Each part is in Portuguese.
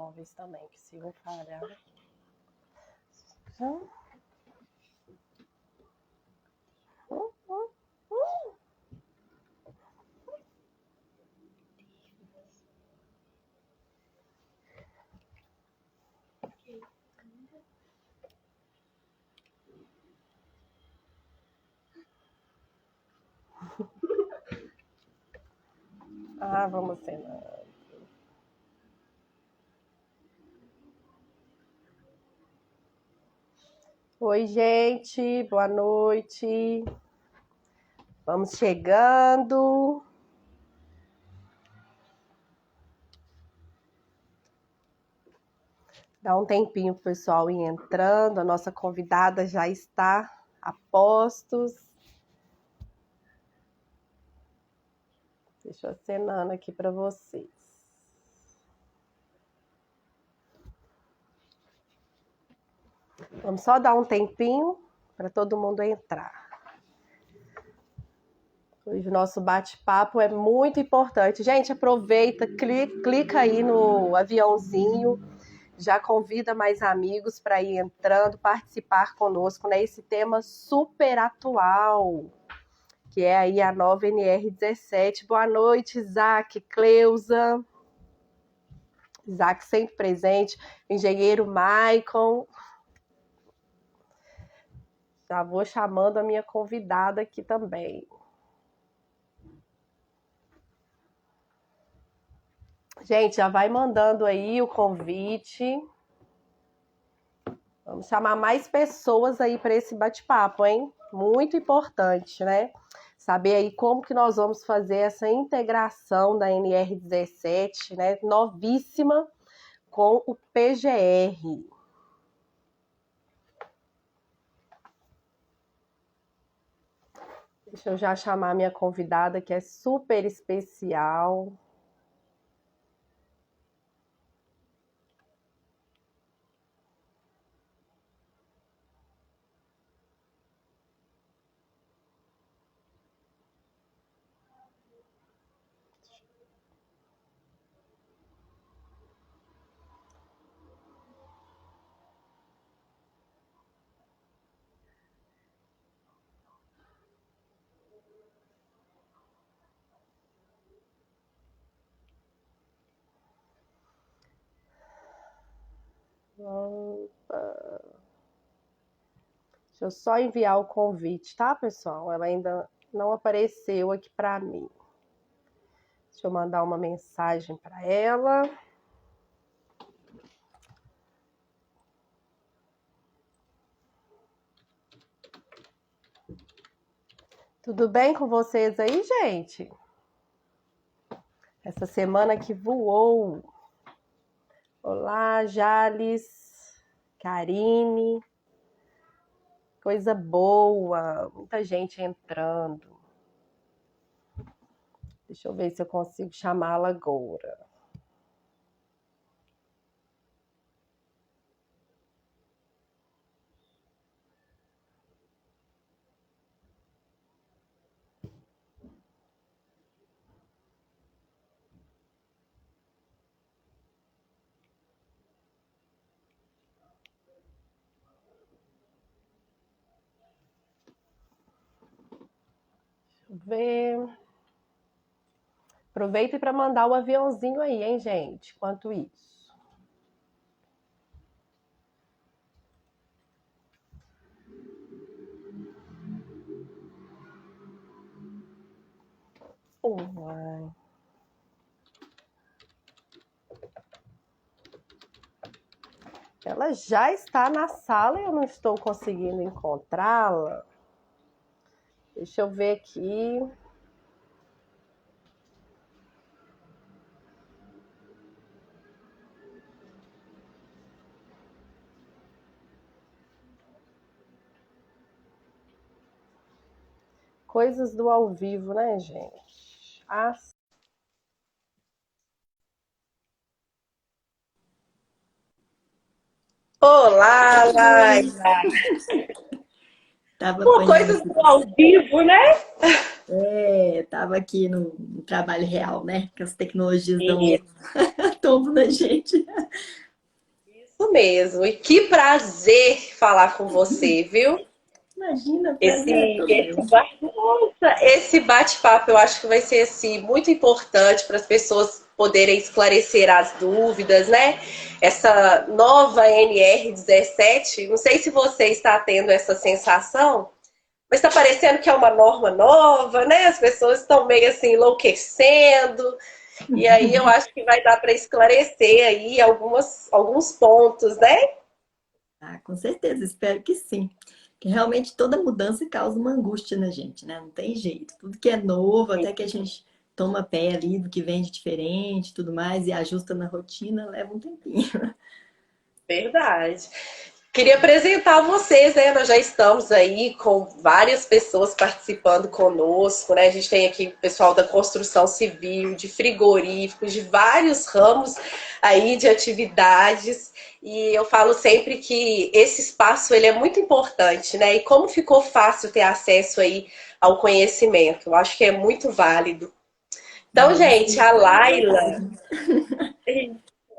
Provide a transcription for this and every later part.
móveis também, que se eu falhar. Vamos cenar. Oi, gente, boa noite. Vamos chegando. Dá um tempinho pro pessoal ir entrando. A nossa convidada já está a postos. Deixa eu acenando aqui para vocês. Vamos só dar um tempinho para todo mundo entrar. Hoje o nosso bate-papo é muito importante. Gente, aproveita, clica aí no aviãozinho, já convida mais amigos para ir entrando, participar conosco nesse tema super atual, que é aí a nova NR17. Boa noite, Isaac, Cleusa. Isaac sempre presente, engenheiro Maicon. Já vou chamando a minha convidada aqui também. Gente, já vai mandando aí o convite. Vamos chamar mais pessoas aí para esse bate-papo, hein? Muito importante, né? Saber aí como que nós vamos fazer essa integração da NR17, né? Novíssima, com o PGR. Deixa eu já chamar a minha convidada, que é super especial. Opa. Deixa eu só enviar o convite, tá, pessoal? Ela ainda não apareceu aqui para mim. Deixa eu mandar uma mensagem para ela. Tudo bem com vocês aí, gente? Essa semana que voou. Olá, Jales, Karine. Coisa boa, muita gente entrando. Deixa eu ver se eu consigo chamá-la agora. Ver. Aproveita para mandar o aviãozinho aí, hein, gente? Enquanto isso. Ai. Ela já está na sala e eu não estou conseguindo encontrá-la. Deixa eu ver aqui. Coisas do ao vivo, né, gente? Olá, Laila! Pô, coisas do ao vivo, né? Tava aqui no trabalho real, né? Que as tecnologias dão tombo na gente. isso mesmo. E que prazer falar com você, viu? Imagina, o Esse, prazer é todo meu. esse bate-papo eu acho que vai ser assim, muito importante para as pessoas poderem esclarecer as dúvidas, né? Essa nova NR17, não sei se você está tendo essa sensação, mas está parecendo que é uma norma nova, né? As pessoas estão meio assim enlouquecendo. E aí eu acho que vai dar para esclarecer aí alguns pontos, né? Ah, com certeza, espero que sim. Que realmente toda mudança causa uma angústia na gente, né? Não tem jeito. Tudo que é novo, até que a gente toma pé ali do que vem de diferente, tudo mais, e ajusta na rotina, leva um tempinho. Verdade. Queria apresentar vocês, né? Nós já estamos aí com várias pessoas participando conosco, né? A gente tem aqui o pessoal da construção civil, de frigoríficos, de vários ramos aí de atividades. E eu falo sempre que esse espaço ele é muito importante, né? E como ficou fácil ter acesso aí ao conhecimento, eu acho que é muito válido. Então, Ah, isso gente, aí é verdade.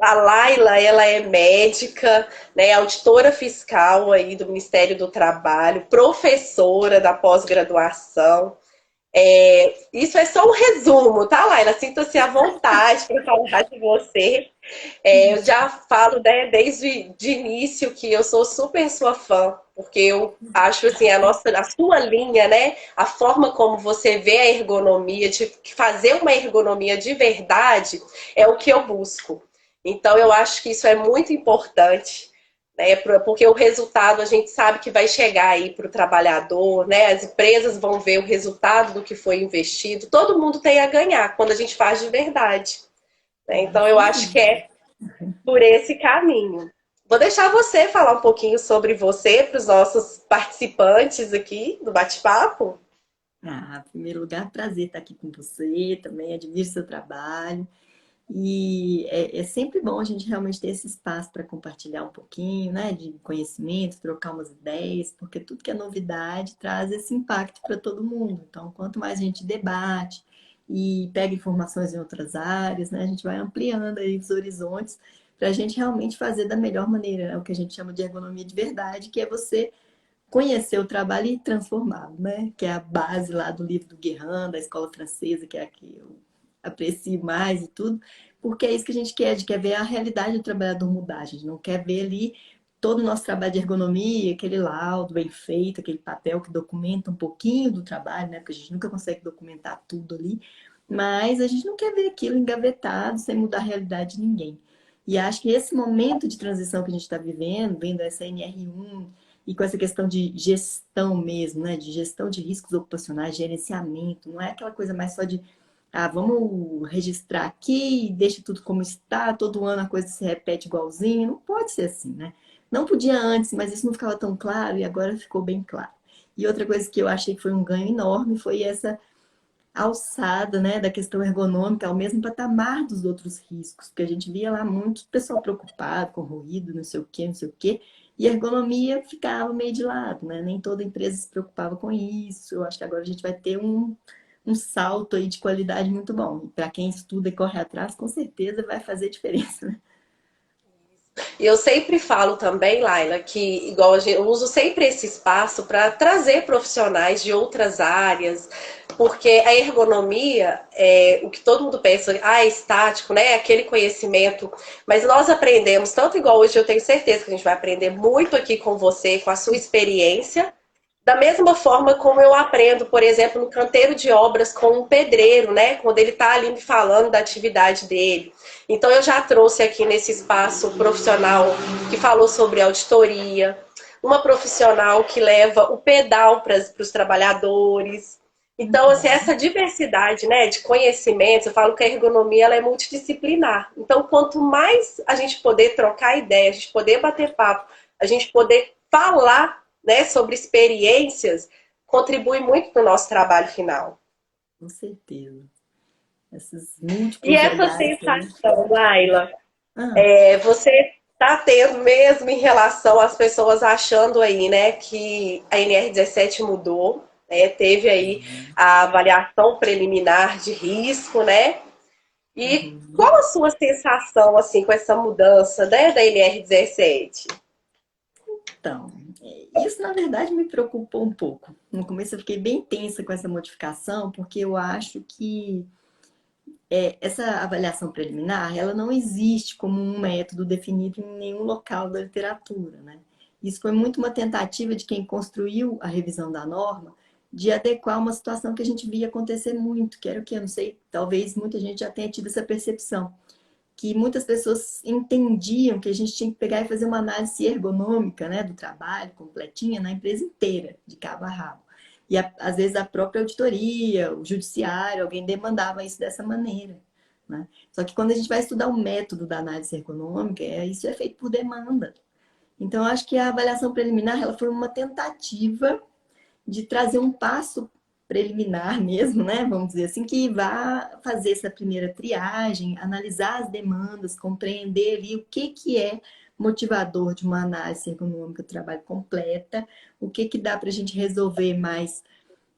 A Laila, ela é médica, né, auditora fiscal aí do Ministério do Trabalho, professora da pós-graduação. Isso é só um resumo, tá, Laila? Sinta-se à vontade para falar de você. Eu já falo, né, desde de início que eu sou super sua fã, porque eu acho assim a sua linha, né, a forma como você vê a ergonomia, de fazer uma ergonomia de verdade, é o que eu busco. Então eu acho que isso é muito importante, né, porque o resultado a gente sabe que vai chegar aí para o trabalhador, né? As empresas vão ver o resultado do que foi investido. Todo mundo tem a ganhar quando a gente faz de verdade, né? Ah, Então eu sem acho que dúvida. é por esse caminho. Vou deixar você falar um pouquinho sobre você para os nossos participantes aqui do bate-papo. Ah, em primeiro lugar, prazer estar aqui com você, também admiro seu trabalho. E é sempre bom a gente realmente ter esse espaço para compartilhar um pouquinho, né, de conhecimento, trocar umas ideias, porque tudo que é novidade traz esse impacto para todo mundo. Então, quanto mais a gente debate e pega informações em outras áreas, né, a gente vai ampliando aí os horizontes para a gente realmente fazer da melhor maneira, né, o que a gente chama de ergonomia de verdade, que é você conhecer o trabalho e transformá-lo, né? Que é a base lá do livro do Guérin, da escola francesa, que é a que eu aprecio mais e tudo, porque é isso que a gente quer ver a realidade do trabalhador mudar, a gente não quer ver ali todo o nosso trabalho de ergonomia, aquele laudo bem feito, aquele papel que documenta um pouquinho do trabalho, né? Porque a gente nunca consegue documentar tudo ali, mas a gente não quer ver aquilo engavetado sem mudar a realidade de ninguém. E acho que esse momento de transição que a gente está vivendo, vendo essa NR1, e com essa questão de gestão mesmo, né? De gestão de riscos ocupacionais, gerenciamento, não é aquela coisa mais só de vamos registrar aqui e deixa tudo como está, todo ano a coisa se repete igualzinho. Não pode ser assim, né? Não podia antes, mas isso não ficava tão claro e agora ficou bem claro. E outra coisa que eu achei que foi um ganho enorme foi essa alçada, né, da questão ergonômica ao mesmo patamar dos outros riscos, porque a gente via lá muito pessoal preocupado com ruído, não sei o quê, não sei o quê, e a ergonomia ficava meio de lado, né? Nem toda empresa se preocupava com isso. Eu acho que agora a gente vai ter um salto aí de qualidade muito bom. E para quem estuda e corre atrás, com certeza vai fazer diferença, né? E eu sempre falo também, Laila, que igual eu uso sempre esse espaço para trazer profissionais de outras áreas, porque a ergonomia é o que todo mundo pensa, é estático, né? Aquele conhecimento, mas nós aprendemos, tanto igual hoje eu tenho certeza que a gente vai aprender muito aqui com você, com a sua experiência, da mesma forma como eu aprendo, por exemplo, no canteiro de obras com um pedreiro, né? Quando ele está ali me falando da atividade dele. Então eu já trouxe aqui nesse espaço profissional que falou sobre auditoria, uma profissional que leva o pedal para os trabalhadores. Então, assim, essa diversidade, né, de conhecimentos, eu falo que a ergonomia ela é multidisciplinar. Então, quanto mais a gente poder trocar ideia, a gente poder bater papo, a gente poder falar, né, sobre experiências, contribui muito para o nosso trabalho final. Com certeza. Esses E múltiplos essa olhares aí. sensação, Laila, Ah, você está tendo mesmo em relação às pessoas achando aí, né, que a NR17 mudou, né, teve aí a avaliação preliminar de risco, né, E Uhum. qual a sua sensação, assim, com essa mudança, né, da NR17? Então, isso na verdade me preocupou um pouco. No começo eu fiquei bem tensa com essa modificação, porque eu acho que essa avaliação preliminar, ela não existe como um método definido em nenhum local da literatura, né? Isso foi muito uma tentativa de quem construiu a revisão da norma de adequar uma situação que a gente via acontecer muito, que era o que eu não sei, talvez muita gente já tenha tido essa percepção, que muitas pessoas entendiam que a gente tinha que pegar e fazer uma análise ergonômica, né, do trabalho completinha na empresa inteira, de cabo a rabo. E às vezes a própria auditoria, o judiciário, alguém demandava isso dessa maneira, né? Só que quando a gente vai estudar o método da análise ergonômica, isso é feito por demanda. Então, eu acho que a avaliação preliminar ela foi uma tentativa de trazer um passo preliminar mesmo, né? Vamos dizer assim, que vá fazer essa primeira triagem, analisar as demandas, compreender ali o que é motivador de uma análise econômica do trabalho completa, o que dá para a gente resolver mais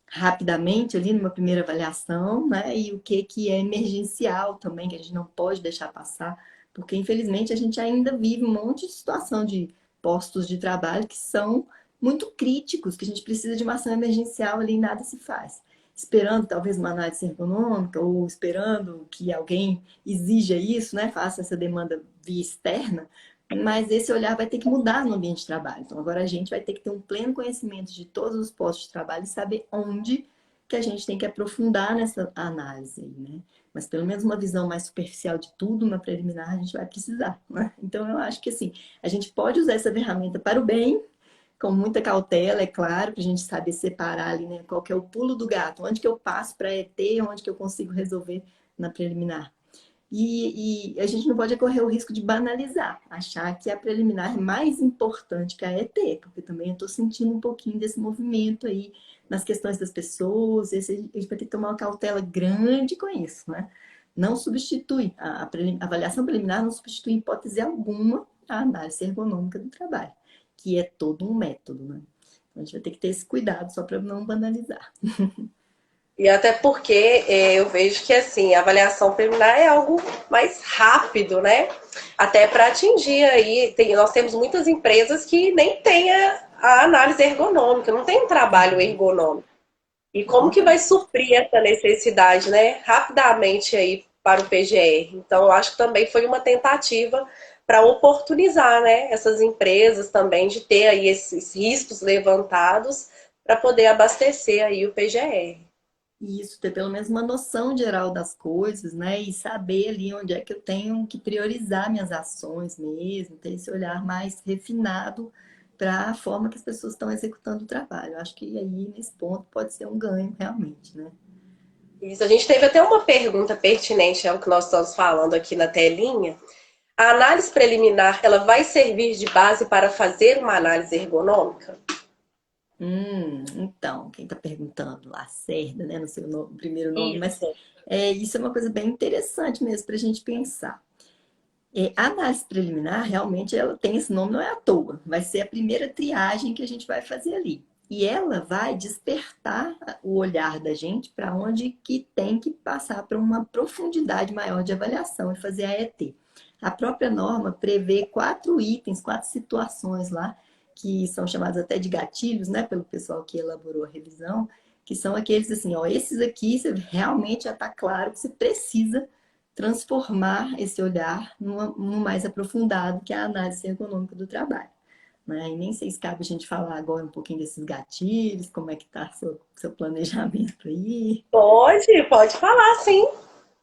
rapidamente ali numa primeira avaliação, né? E o que é emergencial também, que a gente não pode deixar passar, porque infelizmente a gente ainda vive um monte de situação de postos de trabalho que são muito críticos, que a gente precisa de uma ação emergencial ali e nada se faz. Esperando talvez uma análise ergonômica ou esperando que alguém exija isso, né? Faça essa demanda via externa, mas esse olhar vai ter que mudar no ambiente de trabalho. Então, agora a gente vai ter que ter um pleno conhecimento de todos os postos de trabalho e saber onde que a gente tem que aprofundar nessa análise, né? Mas pelo menos uma visão mais superficial de tudo, uma preliminar, a gente vai precisar, né? Então, eu acho que assim, a gente pode usar essa ferramenta para o bem, com muita cautela, é claro, para a gente saber separar ali, né? Qual que é o pulo do gato, onde que eu passo para ET, onde que eu consigo resolver na preliminar. E a gente não pode correr o risco de banalizar, achar que a preliminar é mais importante que a ET, porque também eu estou sentindo um pouquinho desse movimento aí nas questões das pessoas, a gente vai ter que tomar uma cautela grande com isso, né? Não substitui, a avaliação preliminar não substitui em hipótese alguma a análise ergonômica do trabalho, que é todo um método, né? Então, a gente vai ter que ter esse cuidado só para não banalizar. E até porque eu vejo que assim, a avaliação preliminar é algo mais rápido, né? Até para atingir aí, nós temos muitas empresas que nem têm a análise ergonômica, não tem um trabalho ergonômico. E como que vai suprir essa necessidade, né? Rapidamente aí para o PGR. Então, eu acho que também foi uma tentativa para oportunizar, né, essas empresas também de ter aí esses riscos levantados para poder abastecer aí o PGR. E isso, ter pelo menos uma noção geral das coisas, né? E saber ali onde é que eu tenho que priorizar minhas ações mesmo, ter esse olhar mais refinado para a forma que as pessoas estão executando o trabalho. Acho que aí, nesse ponto, pode ser um ganho realmente, né? Isso, a gente teve até uma pergunta pertinente ao que nós estamos falando aqui na telinha. A análise preliminar, ela vai servir de base para fazer uma análise ergonômica? Então, quem está perguntando, Lacerda, né, no seu primeiro nome, mas Isso. isso é uma coisa bem interessante mesmo para a gente pensar. A análise preliminar, realmente, ela tem esse nome, não é à toa. Vai ser a primeira triagem que a gente vai fazer ali. E ela vai despertar o olhar da gente para onde que tem que passar para uma profundidade maior de avaliação e fazer a ET. A própria norma prevê 4 itens, 4 situações lá, que são chamados até de gatilhos, né, pelo pessoal que elaborou a revisão, que são aqueles assim, ó, esses aqui você realmente já está claro que você precisa transformar esse olhar no mais aprofundado, que é a análise econômica do trabalho. Né? E nem sei se cabe a gente falar agora um pouquinho desses gatilhos, como é que está seu planejamento aí. Pode falar, sim.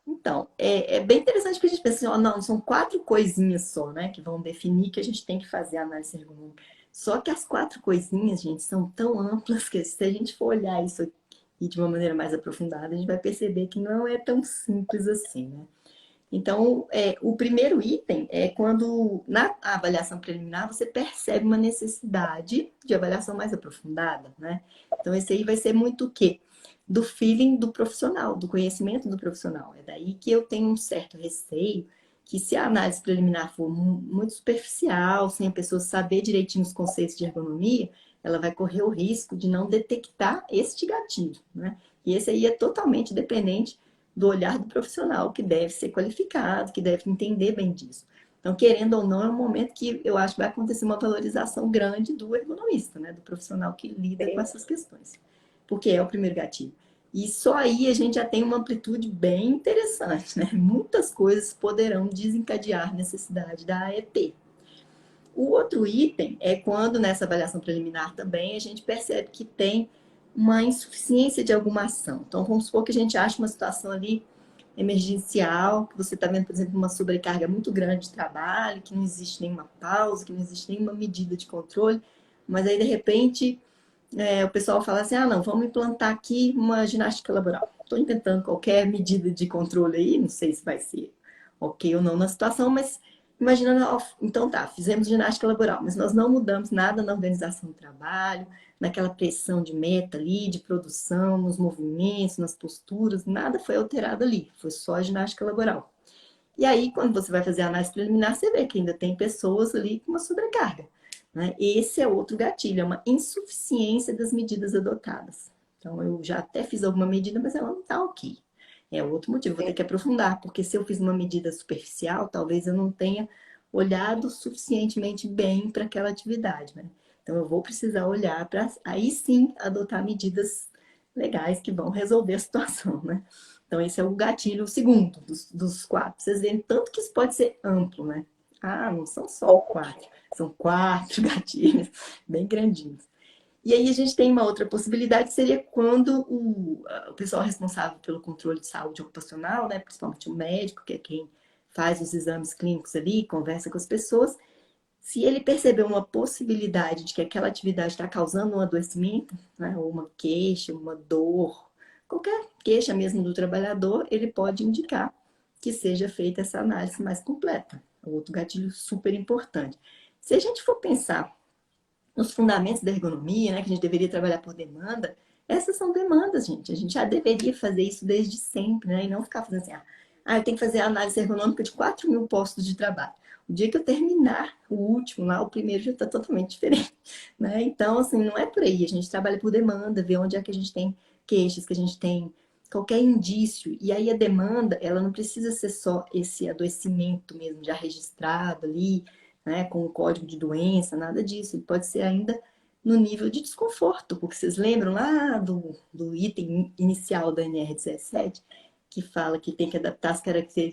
Então, é bem interessante que a gente pense assim, ó, não, são 4 coisinhas só, né, que vão definir que a gente tem que fazer a análise ergonômica. Só que as 4 coisinhas, gente, são tão amplas que se a gente for olhar isso aqui de uma maneira mais aprofundada, a gente vai perceber que não é tão simples assim, né? Então, o primeiro item é quando, na avaliação preliminar, você percebe uma necessidade de avaliação mais aprofundada, né? Então, esse aí vai ser muito o quê? Do feeling do profissional, do conhecimento do profissional. É daí que eu tenho um certo receio que se a análise preliminar for muito superficial, sem a pessoa saber direitinho os conceitos de ergonomia, ela vai correr o risco de não detectar este gatilho, né? E esse aí é totalmente dependente do olhar do profissional, que deve ser qualificado, que deve entender bem disso. Então, querendo ou não, é um momento que eu acho que vai acontecer uma valorização grande do ergonomista, né? Do profissional que lida com essas questões. Porque é o primeiro gatilho. E só aí a gente já tem uma amplitude bem interessante, né? Muitas coisas poderão desencadear necessidade da AET. O outro item é quando, nessa avaliação preliminar também, a gente percebe que tem uma insuficiência de alguma ação. Então, vamos supor que a gente acha uma situação ali emergencial, que você está vendo, por exemplo, uma sobrecarga muito grande de trabalho, que não existe nenhuma pausa, que não existe nenhuma medida de controle, mas aí, de repente, o pessoal fala assim, ah, não, vamos implantar aqui uma ginástica laboral. Estou inventando qualquer medida de controle aí, não sei se vai ser ok ou não na situação, mas imaginando, ó, então tá, fizemos ginástica laboral, mas nós não mudamos nada na organização do trabalho, naquela pressão de meta ali, de produção, nos movimentos, nas posturas, nada foi alterado ali, foi só a ginástica laboral. E aí, quando você vai fazer a análise preliminar, você vê que ainda tem pessoas ali com uma sobrecarga. Né? Esse é outro gatilho, é uma insuficiência das medidas adotadas. Então, eu já até fiz alguma medida, mas ela não está ok. É outro motivo, vou ter que aprofundar, porque se eu fiz uma medida superficial, talvez eu não tenha olhado suficientemente bem para aquela atividade. Né? Então, eu vou precisar olhar para, aí sim, adotar medidas legais que vão resolver a situação. Né? Então, esse é o gatilho, o segundo dos quatro. Vocês veem tanto que isso pode ser amplo, né? Ah, não são só quatro, são quatro gatilhos, bem grandinhos. E aí a gente tem uma outra possibilidade, que seria quando o pessoal responsável pelo controle de saúde ocupacional, né, principalmente o médico, que é quem faz os exames clínicos ali, conversa com as pessoas, se ele perceber uma possibilidade de que aquela atividade está causando um adoecimento, né, ou uma queixa, uma dor, qualquer queixa mesmo do trabalhador, ele pode indicar que seja feita essa análise mais completa. Outro gatilho super importante. Se a gente for pensar nos fundamentos da ergonomia, né, que a gente deveria trabalhar por demanda, essas são demandas, gente. A gente já deveria fazer isso desde sempre, né, e não ficar fazendo assim, eu tenho que fazer a análise ergonômica de 4.000 postos de trabalho. O dia que eu terminar o último lá, o primeiro já está totalmente diferente, né? Então, assim, não é por aí. A gente trabalha por demanda, vê onde é que a gente tem queixas, que a gente tem qualquer indício. E aí a demanda, ela não precisa ser só esse adoecimento mesmo, já registrado ali, né, com o código de doença, nada disso. Ele pode ser ainda no nível de desconforto, porque vocês lembram lá do item inicial da NR17, que fala que tem que adaptar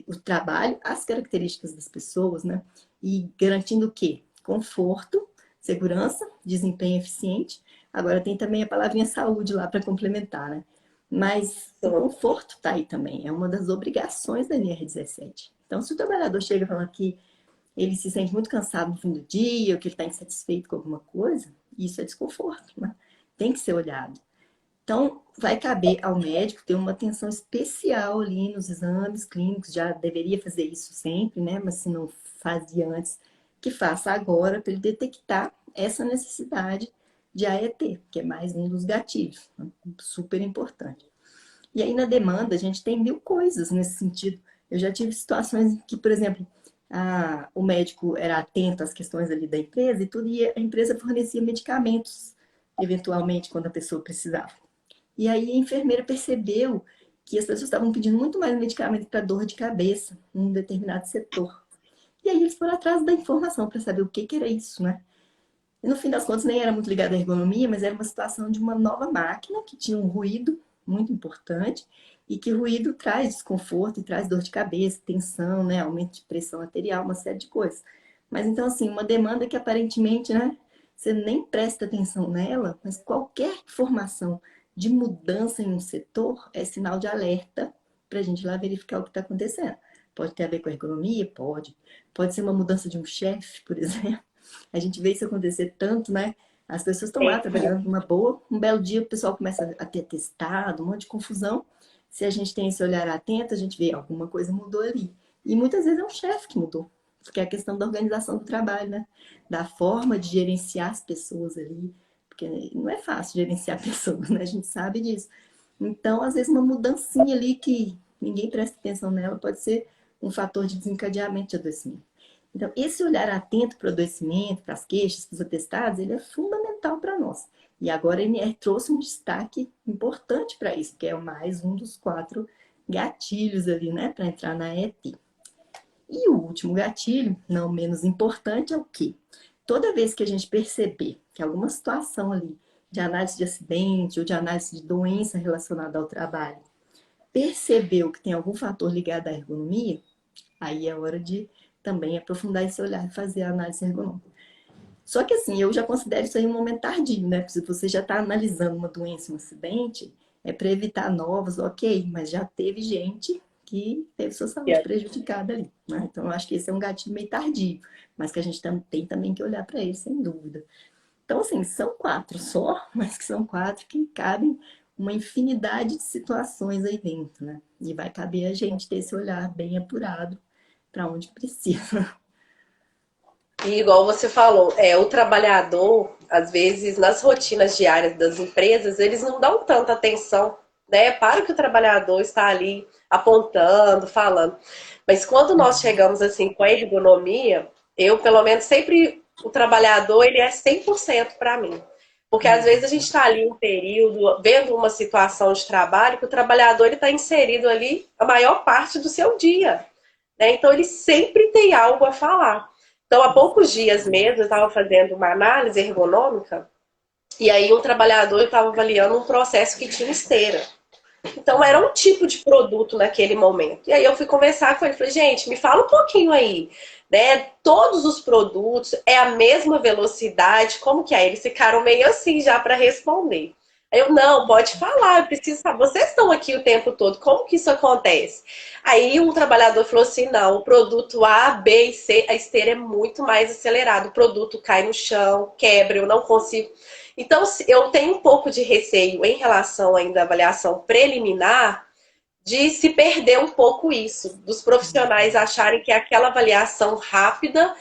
o trabalho às características das pessoas, né? E garantindo o quê? Conforto, segurança, desempenho eficiente. Agora tem também a palavrinha saúde lá para complementar, né? Mas o conforto está aí também, é uma das obrigações da NR17. Então, se o trabalhador chega falando que ele se sente muito cansado no fim do dia, ou que ele está insatisfeito com alguma coisa, isso é desconforto, né? Tem que ser olhado. Então, vai caber ao médico ter uma atenção especial ali nos exames clínicos, já deveria fazer isso sempre, né? Mas se não fazia antes, que faça agora para ele detectar essa necessidade de AET, que é mais um dos gatilhos, né? Super importante. E aí na demanda a gente tem mil coisas nesse sentido. Eu já tive situações em que, por exemplo, o médico era atento às questões ali da empresa e tudo, e a empresa fornecia medicamentos, eventualmente, quando a pessoa precisava. E aí a enfermeira percebeu que as pessoas estavam pedindo muito mais medicamento para dor de cabeça em um determinado setor. E aí eles foram atrás da informação para saber o que que era isso, né? E no fim das contas nem era muito ligado à ergonomia, mas era uma situação de uma nova máquina que tinha um ruído muito importante e que ruído traz desconforto e traz dor de cabeça, tensão, né, aumento de pressão arterial, uma série de coisas. Mas então assim, uma demanda que aparentemente, né, você nem presta atenção nela, mas qualquer informação de mudança em um setor é sinal de alerta para a gente ir lá verificar o que está acontecendo. Pode ter a ver com a ergonomia? Pode. Pode ser uma mudança de um chefe, por exemplo. A gente vê isso acontecer tanto, né? As pessoas estão lá trabalhando numa boa, um belo dia o pessoal começa a ter testado, um monte de confusão. Se a gente tem esse olhar atento, a gente vê alguma coisa mudou ali. E muitas vezes é um chefe que mudou, porque é a questão da organização do trabalho, né? Da forma de gerenciar as pessoas ali, porque não é fácil gerenciar pessoas, né? A gente sabe disso. Então, às vezes, uma mudancinha ali que ninguém presta atenção nela pode ser um fator de desencadeamento de adoecimento. Então, esse olhar atento para o adoecimento, para as queixas, para os atestados, ele é fundamental para nós. E agora a NR trouxe um destaque importante para isso, que é mais um dos quatro gatilhos ali, né, para entrar na ET. E o último gatilho, não menos importante, é o quê? Toda vez que a gente perceber que alguma situação ali de análise de acidente ou de análise de doença relacionada ao trabalho percebeu que tem algum fator ligado à ergonomia, aí é hora de também aprofundar esse olhar e fazer a análise ergonômica. Só que assim, eu já considero isso aí um momento tardio, né? Porque se você já está analisando uma doença, um acidente, é para evitar novos, ok, mas já teve gente que teve sua saúde prejudicada ali, né? Então, eu acho que esse é um gatilho meio tardio, mas que a gente tem também que olhar para ele, sem dúvida. Então, assim, são 4 só, mas que são 4 que cabem uma infinidade de situações aí dentro, né? E vai caber a gente ter esse olhar bem apurado para onde precisa. E igual você falou, o trabalhador, às vezes, nas rotinas diárias das empresas, eles não dão tanta atenção, né, para o que o trabalhador está ali apontando, falando. Mas quando nós chegamos assim com a ergonomia, eu, pelo menos, sempre o trabalhador, ele é 100% para mim. Porque às vezes a gente está ali um período, vendo uma situação de trabalho, que o trabalhador está inserido ali a maior parte do seu dia, né? Então ele sempre tem algo a falar. Então, há poucos dias mesmo, eu estava fazendo uma análise ergonômica e aí um trabalhador estava avaliando um processo que tinha esteira. Então, era um tipo de produto naquele momento. E aí eu fui conversar com ele, falei, gente, me fala um pouquinho aí, né? Todos os produtos é a mesma velocidade, como que é? Eles ficaram meio assim já para responder. Aí eu, não, pode falar, eu preciso saber. Vocês estão aqui o tempo todo, como que isso acontece? Aí um trabalhador falou assim, não, o produto A, B e C, a esteira é muito mais acelerada. O produto cai no chão, quebra, eu não consigo. Então, eu tenho um pouco de receio em relação ainda à avaliação preliminar de se perder um pouco isso, dos profissionais acharem que é aquela avaliação rápida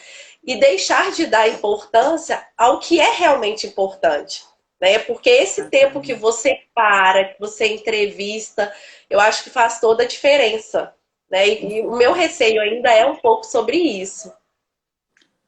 e deixar de dar importância ao que é realmente importante. Né? Porque esse tempo que você para, que você entrevista, eu acho que faz toda a diferença. Né? E o meu receio ainda é um pouco sobre isso.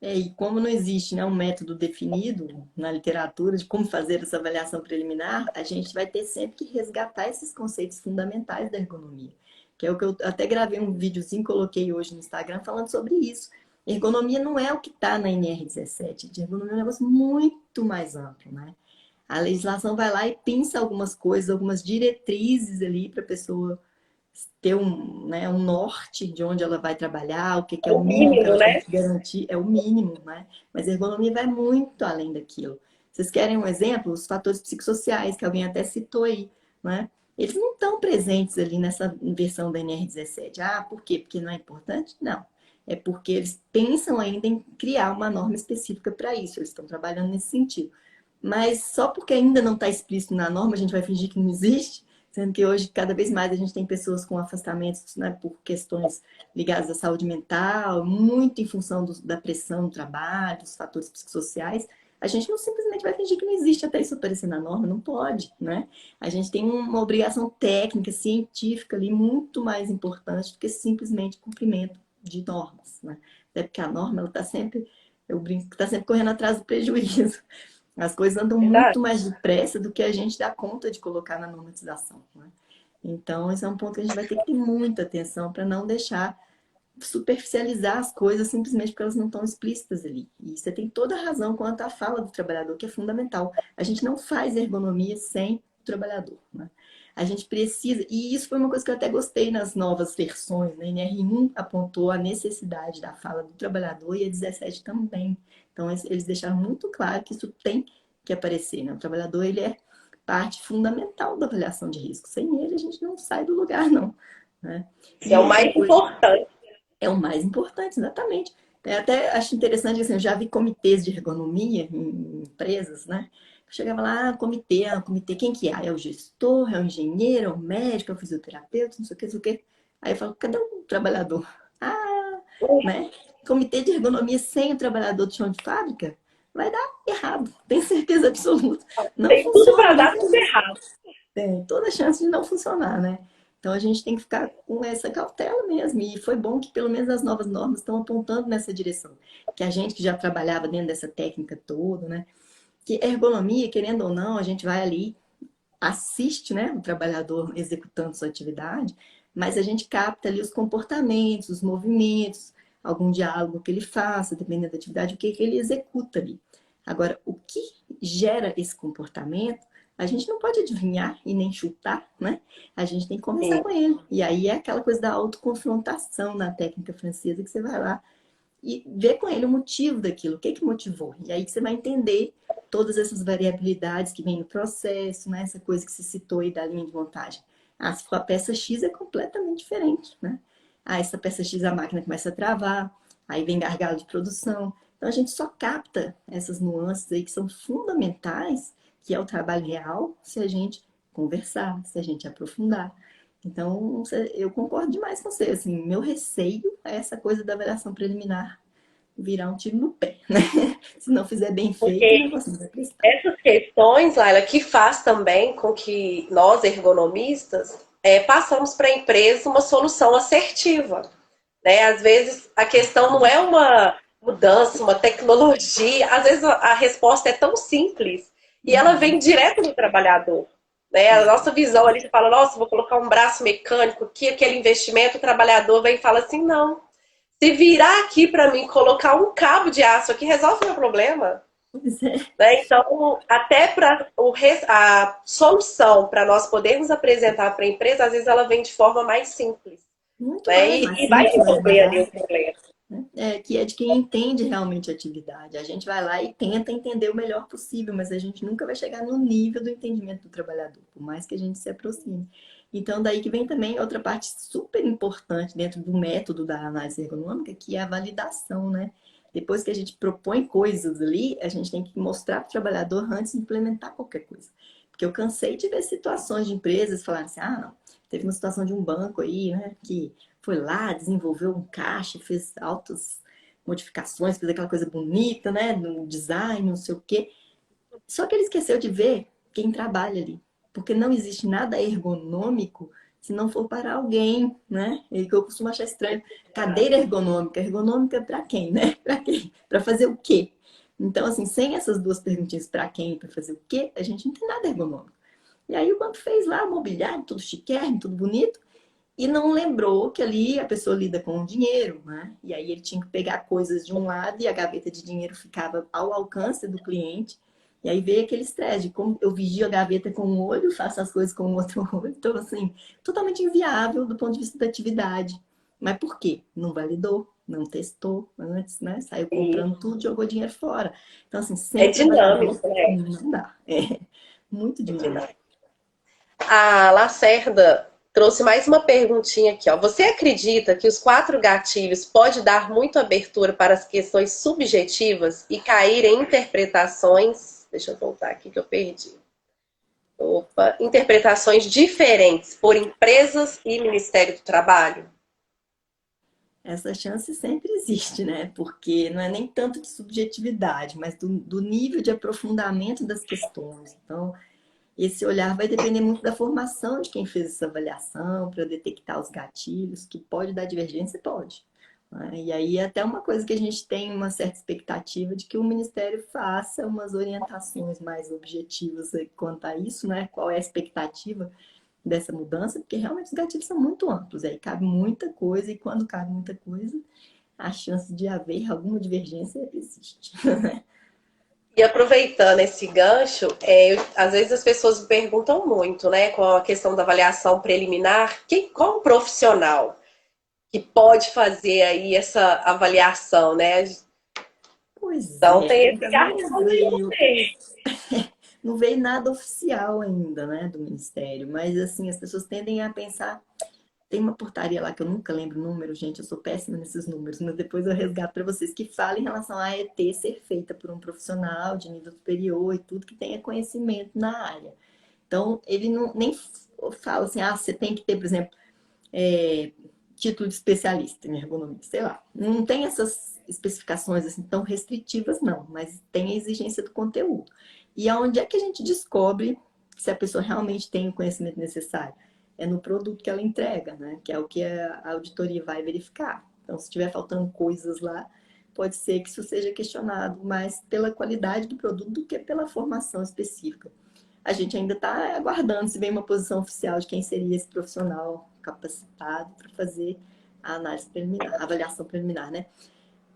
E como não existe, né, um método definido na literatura de como fazer essa avaliação preliminar, a gente vai ter sempre que resgatar esses conceitos fundamentais da ergonomia, que é o que eu até gravei um videozinho, coloquei hoje no Instagram falando sobre isso. Ergonomia não é o que está na NR17, ergonomia é um negócio muito mais amplo, né? A legislação vai lá e pinça algumas coisas, algumas diretrizes ali para a pessoa ter né, um norte de onde ela vai trabalhar, o que, que é o O mínimo que mínimo, ela tem né? que garantir, é o mínimo, né? Mas a ergonomia vai muito além daquilo. Vocês querem um exemplo? Os fatores psicossociais, que alguém até citou aí, né? Eles não estão presentes ali nessa versão da NR17. Ah, por quê? Porque não é importante? Não. É porque eles pensam ainda em criar uma norma específica para isso. Eles estão trabalhando nesse sentido. Mas só porque ainda não está explícito na norma, a gente vai fingir que não existe, sendo que hoje, cada vez mais, a gente tem pessoas com afastamentos, né, por questões ligadas à saúde mental, muito em função da pressão no trabalho, dos fatores psicossociais. A gente não simplesmente vai fingir que não existe até isso aparecer na norma, não pode, né? A gente tem uma obrigação técnica, científica ali, muito mais importante do que simplesmente cumprimento de normas, né? Até porque a norma, ela está sempre, eu brinco, está sempre correndo atrás do prejuízo. As coisas andam Verdade. muito mais depressa do que a gente dá conta de colocar na normatização, né? Então, esse é um ponto que a gente vai ter que ter muita atenção para não deixar superficializar as coisas simplesmente porque elas não estão explícitas ali. E você tem toda a razão quanto à fala do trabalhador, que é fundamental. A gente não faz ergonomia sem o trabalhador, né? A gente precisa, e isso foi uma coisa que eu até gostei nas novas versões, né? A NR1 apontou a necessidade da fala do trabalhador e a 17 também. Então, eles deixaram muito claro que isso tem que aparecer, né? O trabalhador, ele é parte fundamental da avaliação de risco. Sem ele, a gente não sai do lugar, não, né? É E o outra mais coisa, importante. é o mais importante, exatamente. Eu até acho interessante, assim, eu já vi comitês de ergonomia em empresas, né? Chegava lá, comitê, quem que é? É o gestor, é o engenheiro, é o médico, é o fisioterapeuta, não sei o que, não sei o que. Aí eu falo, cadê o trabalhador? Ah, né? Comitê de ergonomia sem o trabalhador de chão de fábrica vai dar errado, tenho certeza absoluta. Não Tem tudo funciona, para não dar tem tudo errado. tem toda a chance de não funcionar, né? Então a gente tem que ficar com essa cautela mesmo. E foi bom que pelo menos as novas normas estão apontando nessa direção. Que a gente que já trabalhava dentro dessa técnica toda, né? Que ergonomia, querendo ou não, a gente vai ali, assiste, né, o trabalhador executando sua atividade, mas a gente capta ali os comportamentos, os movimentos, algum diálogo que ele faça, dependendo da atividade, o que ele executa ali. Agora, o que gera esse comportamento, a gente não pode adivinhar e nem chutar, né? A gente tem que conversar Sim. com ele. E aí é aquela coisa da autoconfrontação na técnica francesa, que você vai lá e ver com ele o motivo daquilo, o que motivou. E aí que você vai entender todas essas variabilidades que vem no processo, né? Essa coisa que se citou aí da linha de montagem. Ah, se for a peça X é completamente diferente, né? Ah, essa peça X a máquina começa a travar, aí vem gargalo de produção. Então a gente só capta essas nuances aí que são fundamentais, que é o trabalho real, se a gente conversar, se a gente aprofundar. Então, eu concordo demais com você. Assim, meu receio é essa coisa da avaliação preliminar virar um tiro no pé, né? Se não fizer bem feito, o Porque negócio não vai prestar. essas questões, Laila, que faz também com que nós, ergonomistas, passamos para a empresa uma solução assertiva. Né? Às vezes a questão não é uma mudança, uma tecnologia, às vezes a resposta é tão simples e ela vem Uhum. direto do trabalhador. Né? A nossa Exato. visão ali, você fala, nossa, vou colocar um braço mecânico aqui, aquele investimento, o trabalhador vem e fala assim, não. Se virar aqui para mim, colocar um cabo de aço aqui, resolve o meu problema. Pois é. Né? Então, até para a solução, para nós podermos apresentar para a empresa, às vezes ela vem de forma mais simples. Muito Né? mais E vai simples, mais resolver ali o barata, problema. né? Que é de quem entende realmente a atividade. A gente vai lá e tenta entender o melhor possível, mas a gente nunca vai chegar no nível do entendimento do trabalhador, por mais que a gente se aproxime. Então, daí que vem também outra parte super importante dentro do método da análise ergonômica, que é a validação, né? Depois que a gente propõe coisas ali, a gente tem que mostrar para o trabalhador antes de implementar qualquer coisa. Porque eu cansei de ver situações de empresas falarem assim, ah, não, teve uma situação de um banco aí, né, que foi lá, desenvolveu um caixa, fez altas modificações, fez aquela coisa bonita, né, no design, não sei o quê. Só que ele esqueceu de ver quem trabalha ali. Porque não existe nada ergonômico se não for para alguém, né? É que eu costumo achar estranho. Cadeira ergonômica. Ergonômica para quem, né? Para quem? Para fazer o quê? Então, assim, sem essas duas perguntinhas para quem e para fazer o quê, a gente não tem nada ergonômico. E aí o banco fez lá, mobiliário, tudo chiquérrimo, tudo bonito, e não lembrou que ali a pessoa lida com o dinheiro, né? E aí ele tinha que pegar coisas de um lado e a gaveta de dinheiro ficava ao alcance do cliente. E aí veio aquele estresse de como eu vigio a gaveta com um olho, faço as coisas com o outro olho. Então, assim, totalmente inviável do ponto de vista da atividade. Mas por quê? Não validou, não testou antes, né? Saiu E comprando tudo, jogou dinheiro fora. Então, assim, sem é o trabalhador, dinâmico, né? não dá. É muito É dinâmico. dinâmico. A Lacerda trouxe mais uma perguntinha aqui, ó. Você acredita que os 4 gatilhos pode dar muito abertura para as questões subjetivas e cair em interpretações? Deixa eu voltar aqui que eu perdi. Opa, interpretações diferentes por empresas e Ministério do Trabalho? Essa chance sempre existe, né? Porque não é nem tanto de subjetividade, mas do nível de aprofundamento das questões. Então, esse olhar vai depender muito da formação de quem fez essa avaliação para detectar os gatilhos, que pode dar divergência, pode. Né? E aí, até uma coisa que a gente tem uma certa expectativa de que o Ministério faça umas orientações mais objetivas quanto a isso, né? Qual é a expectativa dessa mudança, porque realmente os gatilhos são muito amplos, aí cabe muita coisa, e quando cabe muita coisa, a chance de haver alguma divergência existe. E aproveitando esse gancho, às vezes as pessoas me perguntam muito, né, com a questão da avaliação preliminar, qual um profissional que pode fazer aí essa avaliação, né? Pois Então é, tem esse ainda gargalo aí no meio. não veio nada oficial ainda, né, do Ministério, mas assim, as pessoas tendem a pensar, tem uma portaria lá que eu nunca lembro o número, gente, eu sou péssima nesses números, mas depois eu resgato para vocês, que fala em relação à ET ser feita por um profissional de nível superior e tudo que tenha conhecimento na área. Então, ele não, nem fala assim, ah, você tem que ter, por exemplo, é, título de especialista em ergonomia, sei lá. Não tem essas especificações assim tão restritivas, não, mas tem a exigência do conteúdo. E aonde é que a gente descobre se a pessoa realmente tem o conhecimento necessário? É no produto que ela entrega, né? Que é o que a auditoria vai verificar. Então, se estiver faltando coisas lá, pode ser que isso seja questionado mais pela qualidade do produto do que pela formação específica. A gente ainda está aguardando se vem uma posição oficial de quem seria esse profissional capacitado para fazer a análise preliminar, a avaliação preliminar, né?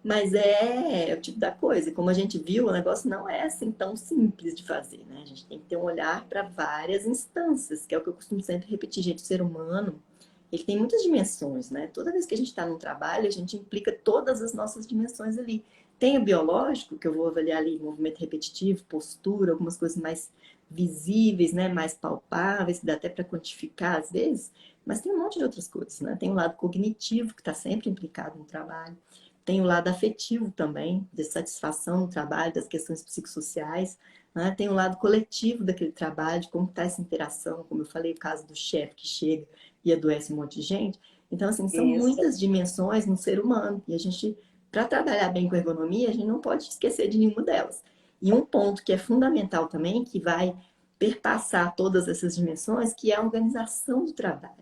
Mas é o tipo da coisa. Como a gente viu, o negócio não é assim tão simples de fazer, né? A gente tem que ter um olhar para várias instâncias, que é o que eu costumo sempre repetir, gente. O ser humano, ele tem muitas dimensões, né? Toda vez que a gente está num trabalho, a gente implica todas as nossas dimensões ali. Tem o biológico, que eu vou avaliar ali, movimento repetitivo, postura, algumas coisas mais visíveis, né? Mais palpáveis, que dá até para quantificar às vezes. Mas tem um monte de outras coisas, né? Tem o lado cognitivo, que está sempre implicado no trabalho. Tem o lado afetivo também, de satisfação no trabalho, das questões psicossociais, né? Tem o lado coletivo daquele trabalho, de como está essa interação, como eu falei, o caso do chefe que chega e adoece um monte de gente. Então, assim, são Isso. muitas dimensões no ser humano. E a gente, para trabalhar bem com ergonomia, a gente não pode esquecer de nenhuma delas. E um ponto que é fundamental também, que vai perpassar todas essas dimensões, que é a organização do trabalho.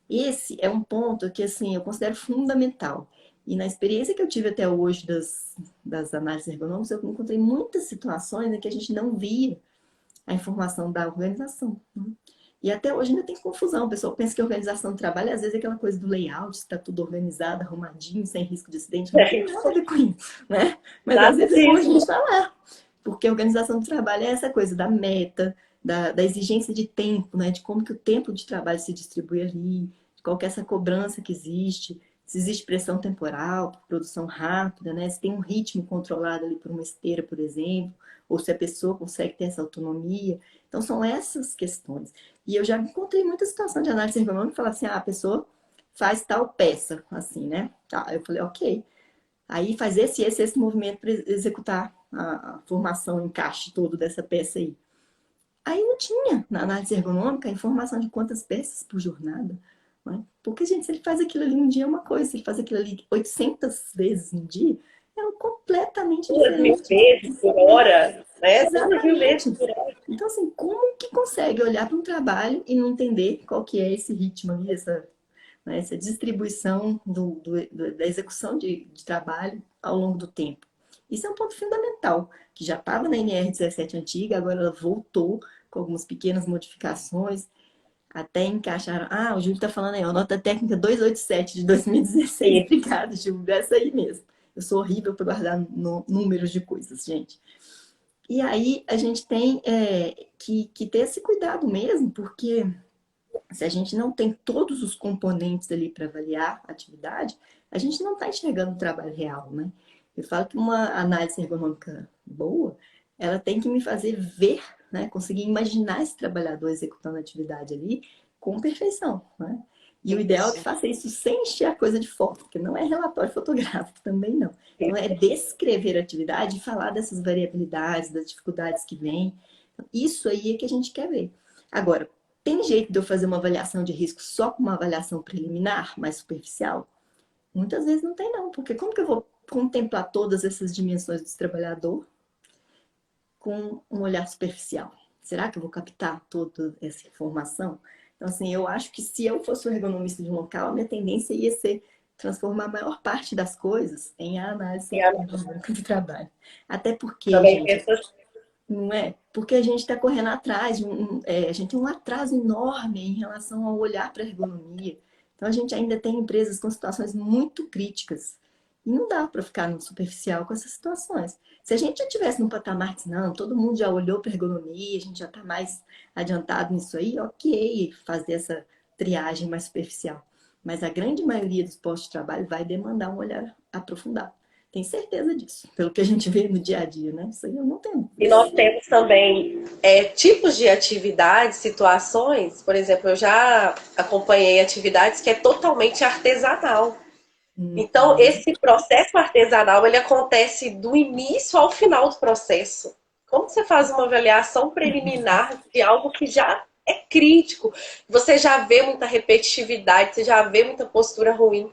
Esse é um ponto que, assim, eu considero fundamental. E na experiência que eu tive até hoje das análises ergonômicas, eu encontrei muitas situações em que a gente não via a informação da organização, né? E até hoje ainda tem confusão. O pessoal pensa que a organização do trabalho, às vezes, é aquela coisa do layout, está tudo organizado, arrumadinho, sem risco de acidente. Não tem nada a ver com isso, né? Mas às Nada vezes é bom a disso. gente falar. Porque a organização do trabalho é essa coisa da meta, da exigência de tempo, né? De como que o tempo de trabalho se distribui ali, qual que é essa cobrança que existe, se existe pressão temporal, produção rápida, né? Se tem um ritmo controlado ali por uma esteira, por exemplo, ou se a pessoa consegue ter essa autonomia. Então, são essas questões. E eu já encontrei muita situação de análise ergonômica, falar assim, a pessoa faz tal peça, assim, né? Tá, eu falei, ok. Aí faz esse movimento para executar a formação, o encaixe todo dessa peça aí. Aí não tinha na análise ergonômica a informação de quantas peças por jornada. Né? Porque, gente, se ele faz aquilo ali um dia é uma coisa, se ele faz aquilo ali 800 vezes no dia, é completamente 2.000 diferente. vezes por hora, né? 2.000 vezes Exatamente. por hora. Então, assim, como que consegue olhar para um trabalho e não entender qual que é esse ritmo ali, essa distribuição da execução de trabalho ao longo do tempo? Isso é um ponto fundamental, que já estava na NR17 antiga, agora ela voltou com algumas pequenas modificações, até encaixaram. Ah, o Júlio está falando aí, ó, nota técnica 287 de 2016. Isso. Obrigada, Júlio, essa aí mesmo. Eu sou horrível para guardar números de coisas, gente. E aí a gente tem que ter esse cuidado mesmo, porque se a gente não tem todos os componentes ali para avaliar a atividade, a gente não está enxergando o trabalho real, né? Eu falo que uma análise ergonômica boa, ela tem que me fazer ver, né? Conseguir imaginar esse trabalhador executando a atividade ali com perfeição, né? E o ideal é que Isso. faça isso sem encher a coisa de foto, porque não é relatório fotográfico também não. Então é descrever a atividade e falar dessas variabilidades, das dificuldades que vêm. Isso aí é que a gente quer ver. Agora, tem jeito de eu fazer uma avaliação de risco só com uma avaliação preliminar, mais superficial? Muitas vezes não tem, não, porque como que eu vou contemplar todas essas dimensões do trabalhador com um olhar superficial? Será que eu vou captar toda essa informação? Então, assim, eu acho que se eu fosse o ergonomista de um local, a minha tendência ia ser transformar a maior parte das coisas em análise ergonômica do trabalho. Até porque, Também gente, penso assim. não é? Porque a gente está correndo atrás, a gente tem um atraso enorme em relação ao olhar para a ergonomia. Então, a gente ainda tem empresas com situações muito críticas. E não dá para ficar no superficial com essas situações. Se a gente já tivesse no patamar que, não, todo mundo já olhou para a ergonomia, a gente já está mais adiantado nisso aí, ok, fazer essa triagem mais superficial. Mas a grande maioria dos postos de trabalho vai demandar um olhar aprofundado. Tenho certeza disso, pelo que a gente vê no dia a dia, né? Isso aí eu não tenho E dúvidas. nós temos também tipos de atividades, situações. Por exemplo, eu já acompanhei atividades que é totalmente artesanal. Então, Uhum. esse processo artesanal, ele acontece do início ao final do processo. Como você faz uma avaliação preliminar de algo que já é crítico? Você já vê muita repetitividade, você já vê muita postura ruim.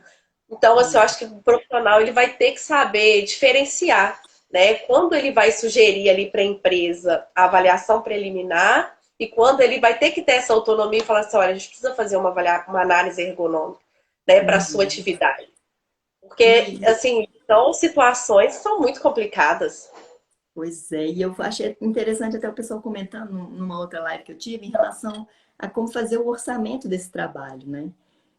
Então, assim, eu acho que o profissional ele vai ter que saber diferenciar, né? Quando ele vai sugerir ali para a empresa a avaliação preliminar e quando ele vai ter que ter essa autonomia e falar assim, olha, a gente precisa fazer uma análise ergonômica, né, para a sua Uhum. atividade. Porque, E assim, são situações que são muito complicadas. Pois é, e eu achei interessante até o pessoal comentando numa outra live que eu tive em relação a como fazer o orçamento desse trabalho, né?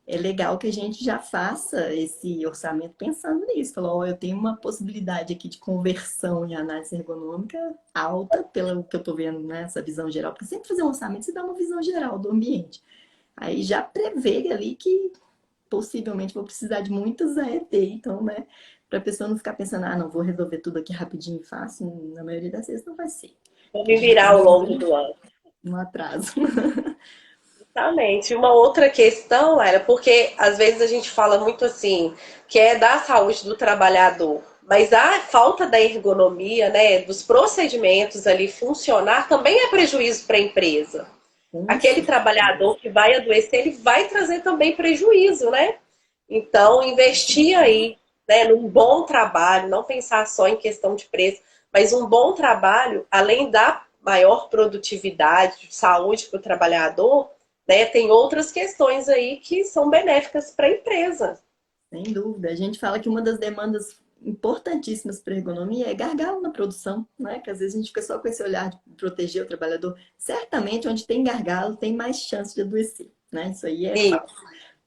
É legal que a gente já faça esse orçamento pensando nisso. Falou, ó, eu tenho uma possibilidade aqui de conversão em análise ergonômica alta, pelo que eu estou vendo nessa visão geral. Porque sempre fazer um orçamento, você dá uma visão geral do ambiente. Aí já prevê ali que possivelmente vou precisar de muitos AET, então, né? Para a pessoa não ficar pensando, ah, não, vou resolver tudo aqui rapidinho e fácil. Na maioria das vezes não vai ser. Vou Que a me gente virar ao precisa longo de do ano. um atraso. Exatamente. Uma outra questão era porque às vezes a gente fala muito assim, que é da saúde do trabalhador, mas a falta da ergonomia, né, dos procedimentos ali funcionar também é prejuízo para a empresa. Com Aquele certeza. trabalhador que vai adoecer, ele vai trazer também prejuízo, né? Então, Com investir certeza. aí, né, num bom trabalho, não pensar só em questão de preço, mas um bom trabalho, além da maior produtividade, saúde para o trabalhador, né, tem outras questões aí que são benéficas para a empresa. Sem dúvida. A gente fala que uma das demandas importantíssimas para a ergonomia é gargalo na produção, né? Que às vezes a gente fica só com esse olhar de proteger o trabalhador. Certamente, onde tem gargalo, tem mais chance de adoecer, né? Isso aí é E fato.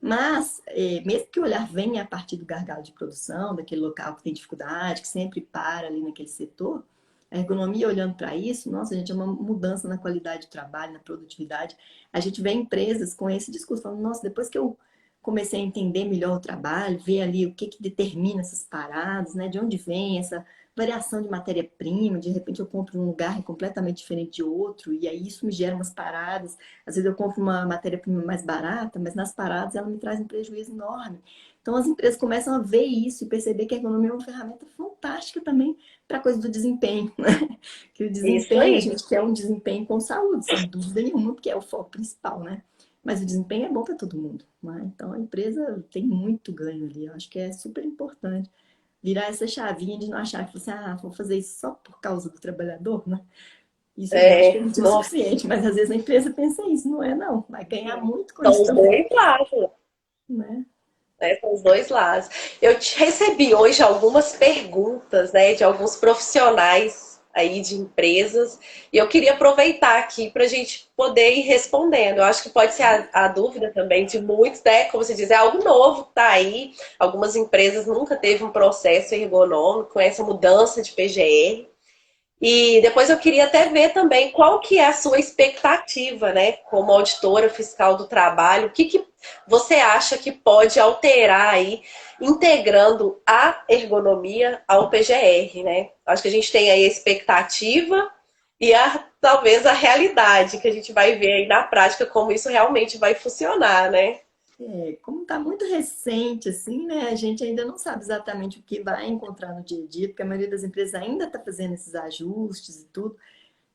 Mas, mesmo que o olhar venha a partir do gargalo de produção, daquele local que tem dificuldade, que sempre para ali naquele setor, a ergonomia olhando para isso, nossa, gente, é uma mudança na qualidade de trabalho, na produtividade. A gente vê empresas com esse discurso, falando, nossa, depois que eu comecei a entender melhor o trabalho, ver ali o que que determina essas paradas, né, de onde vem essa variação de matéria-prima, de repente eu compro um lugar completamente diferente de outro, e aí isso me gera umas paradas. Às vezes eu compro uma matéria-prima mais barata, mas nas paradas ela me traz um prejuízo enorme. Então as empresas começam a ver isso e perceber que a ergonomia é uma ferramenta fantástica também para a coisa do desempenho, né? Que o isso desempenho, a aí. gente quer um desempenho com saúde, sem dúvida nenhuma, porque é o foco principal, né? Mas o desempenho é bom para todo mundo, né? Então a empresa tem muito ganho ali. Eu acho que é super importante virar essa chavinha de não achar que você, ah, vou fazer isso só por causa do trabalhador, né? Isso a gente É, permitiu o nossa, suficiente, mas às vezes a empresa pensa isso, não é não. Vai ganhar muito com são isso os também, dois lados. né? Né, são os dois lados. Recebi hoje algumas perguntas, né, de alguns profissionais aí de empresas e eu queria aproveitar aqui para a gente poder ir respondendo. Eu acho que pode ser a dúvida também de muitos, né? Como você diz, é algo novo que está aí. Algumas empresas nunca teve um processo ergonômico com essa mudança de PGR. E depois eu queria até ver também qual que é a sua expectativa, né, como auditora fiscal do trabalho, o que, que você acha que pode alterar aí, integrando a ergonomia ao PGR, né? Acho que a gente tem aí a expectativa e talvez a realidade, que a gente vai ver aí na prática como isso realmente vai funcionar, né? Como está muito recente, assim, né? A gente ainda não sabe exatamente o que vai encontrar no dia a dia, porque a maioria das empresas ainda está fazendo esses ajustes e tudo.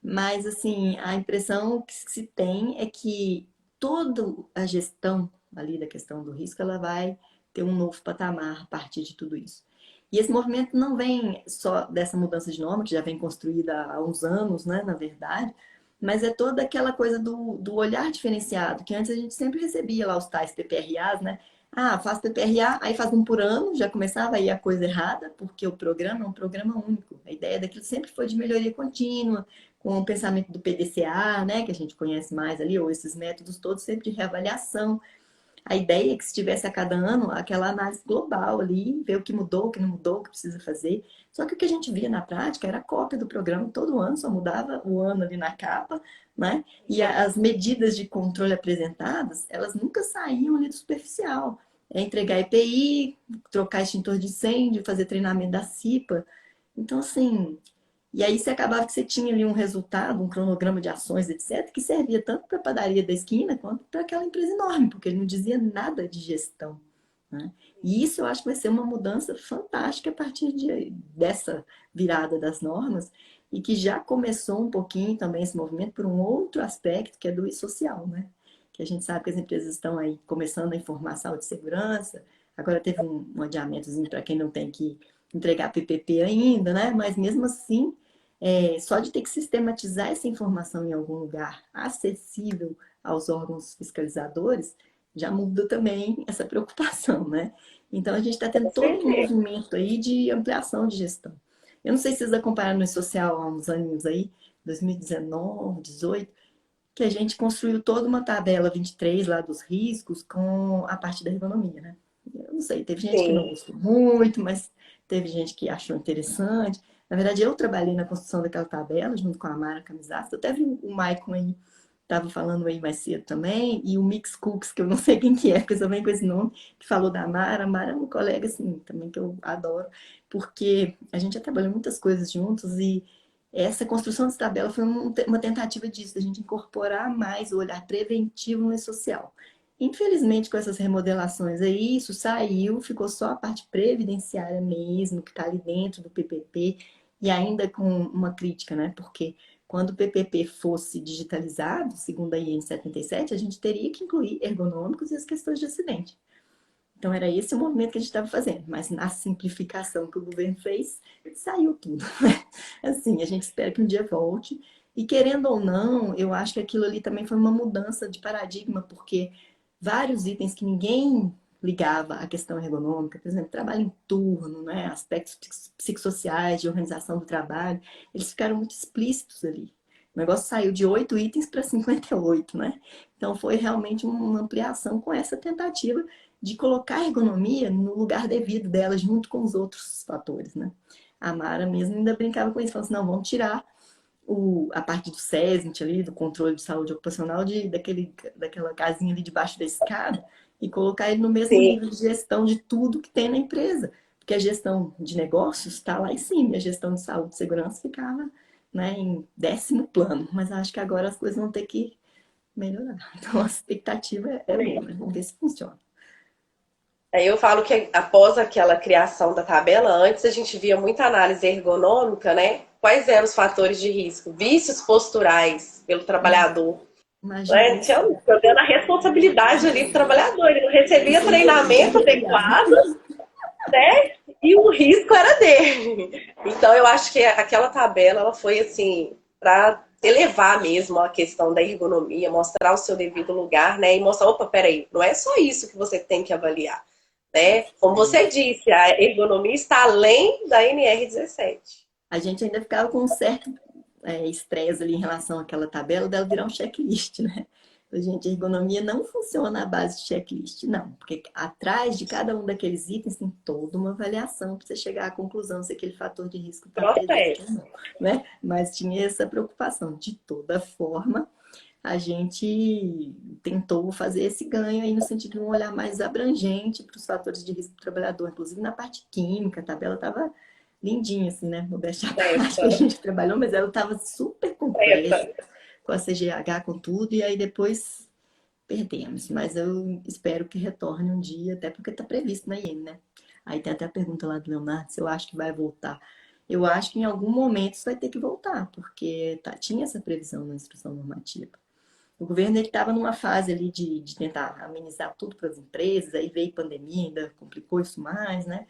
Mas, assim, a impressão que se tem é que toda a gestão ali da questão do risco, ela vai ter um novo patamar a partir de tudo isso. E esse movimento não vem só dessa mudança de norma, que já vem construída há uns anos, né, na verdade, mas é toda aquela coisa do olhar diferenciado, que antes a gente sempre recebia lá os tais PPRAs, né? Ah, faz PPRA, aí faz um por ano, já começava aí a coisa errada, porque o programa é um programa único. A ideia daquilo sempre foi de melhoria contínua, com o pensamento do PDCA, né, que a gente conhece mais ali, ou esses métodos todos sempre de reavaliação. A ideia é que se tivesse a cada ano aquela análise global ali, ver o que mudou, o que não mudou, o que precisa fazer. Só que o que a gente via na prática era a cópia do programa todo ano, só mudava o ano ali na capa, né? E as medidas de controle apresentadas, elas nunca saíam ali do superficial. É entregar EPI, trocar extintor de incêndio, fazer treinamento da CIPA. Então, assim, e aí você acabava que você tinha ali um resultado, um cronograma de ações, etc., que servia tanto para a padaria da esquina quanto para aquela empresa enorme, porque ele não dizia nada de gestão, né? E isso eu acho que vai ser uma mudança fantástica a partir dessa virada das normas e que já começou um pouquinho também esse movimento por um outro aspecto que é do e-social, né? Que a gente sabe que as empresas estão aí começando a informar saúde e segurança. Agora teve um adiamentozinho para quem não tem que entregar PPP ainda, né? Mas mesmo assim só de ter que sistematizar essa informação em algum lugar acessível aos órgãos fiscalizadores, já muda também essa preocupação, né? Então, a gente está tendo Com todo um certeza. movimento aí de ampliação de gestão. Eu não sei se vocês acompanharam no social há uns anos aí, 2019, 18, que a gente construiu toda uma tabela 23 lá dos riscos com a parte da ergonomia, né? Eu não sei, teve gente que não Sim, gostou muito, mas teve gente que achou interessante. Na verdade, eu trabalhei na construção daquela tabela junto com a Mara Camisasta. Até vi o Maicon aí, estava falando aí mais cedo também, e o Mix Cooks, que eu não sei quem que é, porque eu só venho com esse nome, que falou da Mara. A Mara é um colega, assim, também que eu adoro, porque a gente já trabalhou muitas coisas juntos e essa construção dessa tabela foi uma tentativa disso, da gente incorporar mais o olhar preventivo no social. Infelizmente, com essas remodelações aí, isso saiu, ficou só a parte previdenciária mesmo, que está ali dentro do PPP, e ainda com uma crítica, né? Porque quando o PPP fosse digitalizado, segundo a IN 77, a gente teria que incluir ergonômicos e as questões de acidente. Então, era esse o movimento que a gente estava fazendo. Mas na simplificação que o governo fez, saiu tudo. Assim, a gente espera que um dia volte. E querendo ou não, eu acho que aquilo ali também foi uma mudança de paradigma, porque vários itens que ninguém ligava à questão ergonômica, por exemplo, trabalho em turno, né, aspectos psicossociais, de organização do trabalho, eles ficaram muito explícitos ali. O negócio saiu de 8 itens para 58, né? Então foi realmente uma ampliação com essa tentativa de colocar a ergonomia no lugar devido dela, junto com os outros fatores, né? A Mara mesmo ainda brincava com isso, falando assim, não, vamos tirar a parte do SESNT ali, do controle de saúde ocupacional, daquela casinha ali debaixo da escada, e colocar ele no mesmo sim. nível de gestão de tudo que tem na empresa. Porque a gestão de negócios está lá em cima, e a gestão de saúde e segurança ficava, né, em 10º plano. Mas acho que agora as coisas vão ter que melhorar. Então a expectativa é boa, né? Vamos ver se funciona. Aí eu falo que após aquela criação da tabela, antes a gente via muita análise ergonômica, né? Quais eram os fatores de risco? Vícios posturais pelo trabalhador, Imagina né? isso. Jogando a responsabilidade ali pro trabalhador. Ele não recebia Isso aí é treinamento intermediário. adequado, né? E o risco era dele. Então eu acho que aquela tabela ela foi assim para elevar mesmo a questão da ergonomia, mostrar o seu devido lugar, né? E mostrar, opa, peraí, não é só isso que você tem que avaliar, né? Como você disse, a ergonomia está além da NR17. A gente ainda ficava com um certo estresse ali em relação àquela tabela dela virar um checklist, né? Gente, a ergonomia não funciona à base de checklist, não. Porque atrás de cada um daqueles itens tem toda uma avaliação para você chegar à conclusão se aquele fator de risco está presente ou Processo. não, né? Mas tinha essa preocupação. De toda forma, a gente tentou fazer esse ganho aí no sentido de um olhar mais abrangente para os fatores de risco do trabalhador, inclusive na parte química, a tabela estava lindinha, assim, né? Modéstia à parte que a Essa, gente trabalhou, mas ela estava super completa, essa. com a CGH, com tudo, e aí depois perdemos. Mas eu espero que retorne um dia, até porque está previsto na IN, né? Aí tem até a pergunta lá do Leonardo se eu acho que vai voltar. Eu acho que em algum momento isso vai ter que voltar, porque tinha essa previsão na instrução normativa. O governo estava numa fase ali de tentar amenizar tudo para as empresas, aí veio pandemia, ainda complicou isso mais, né?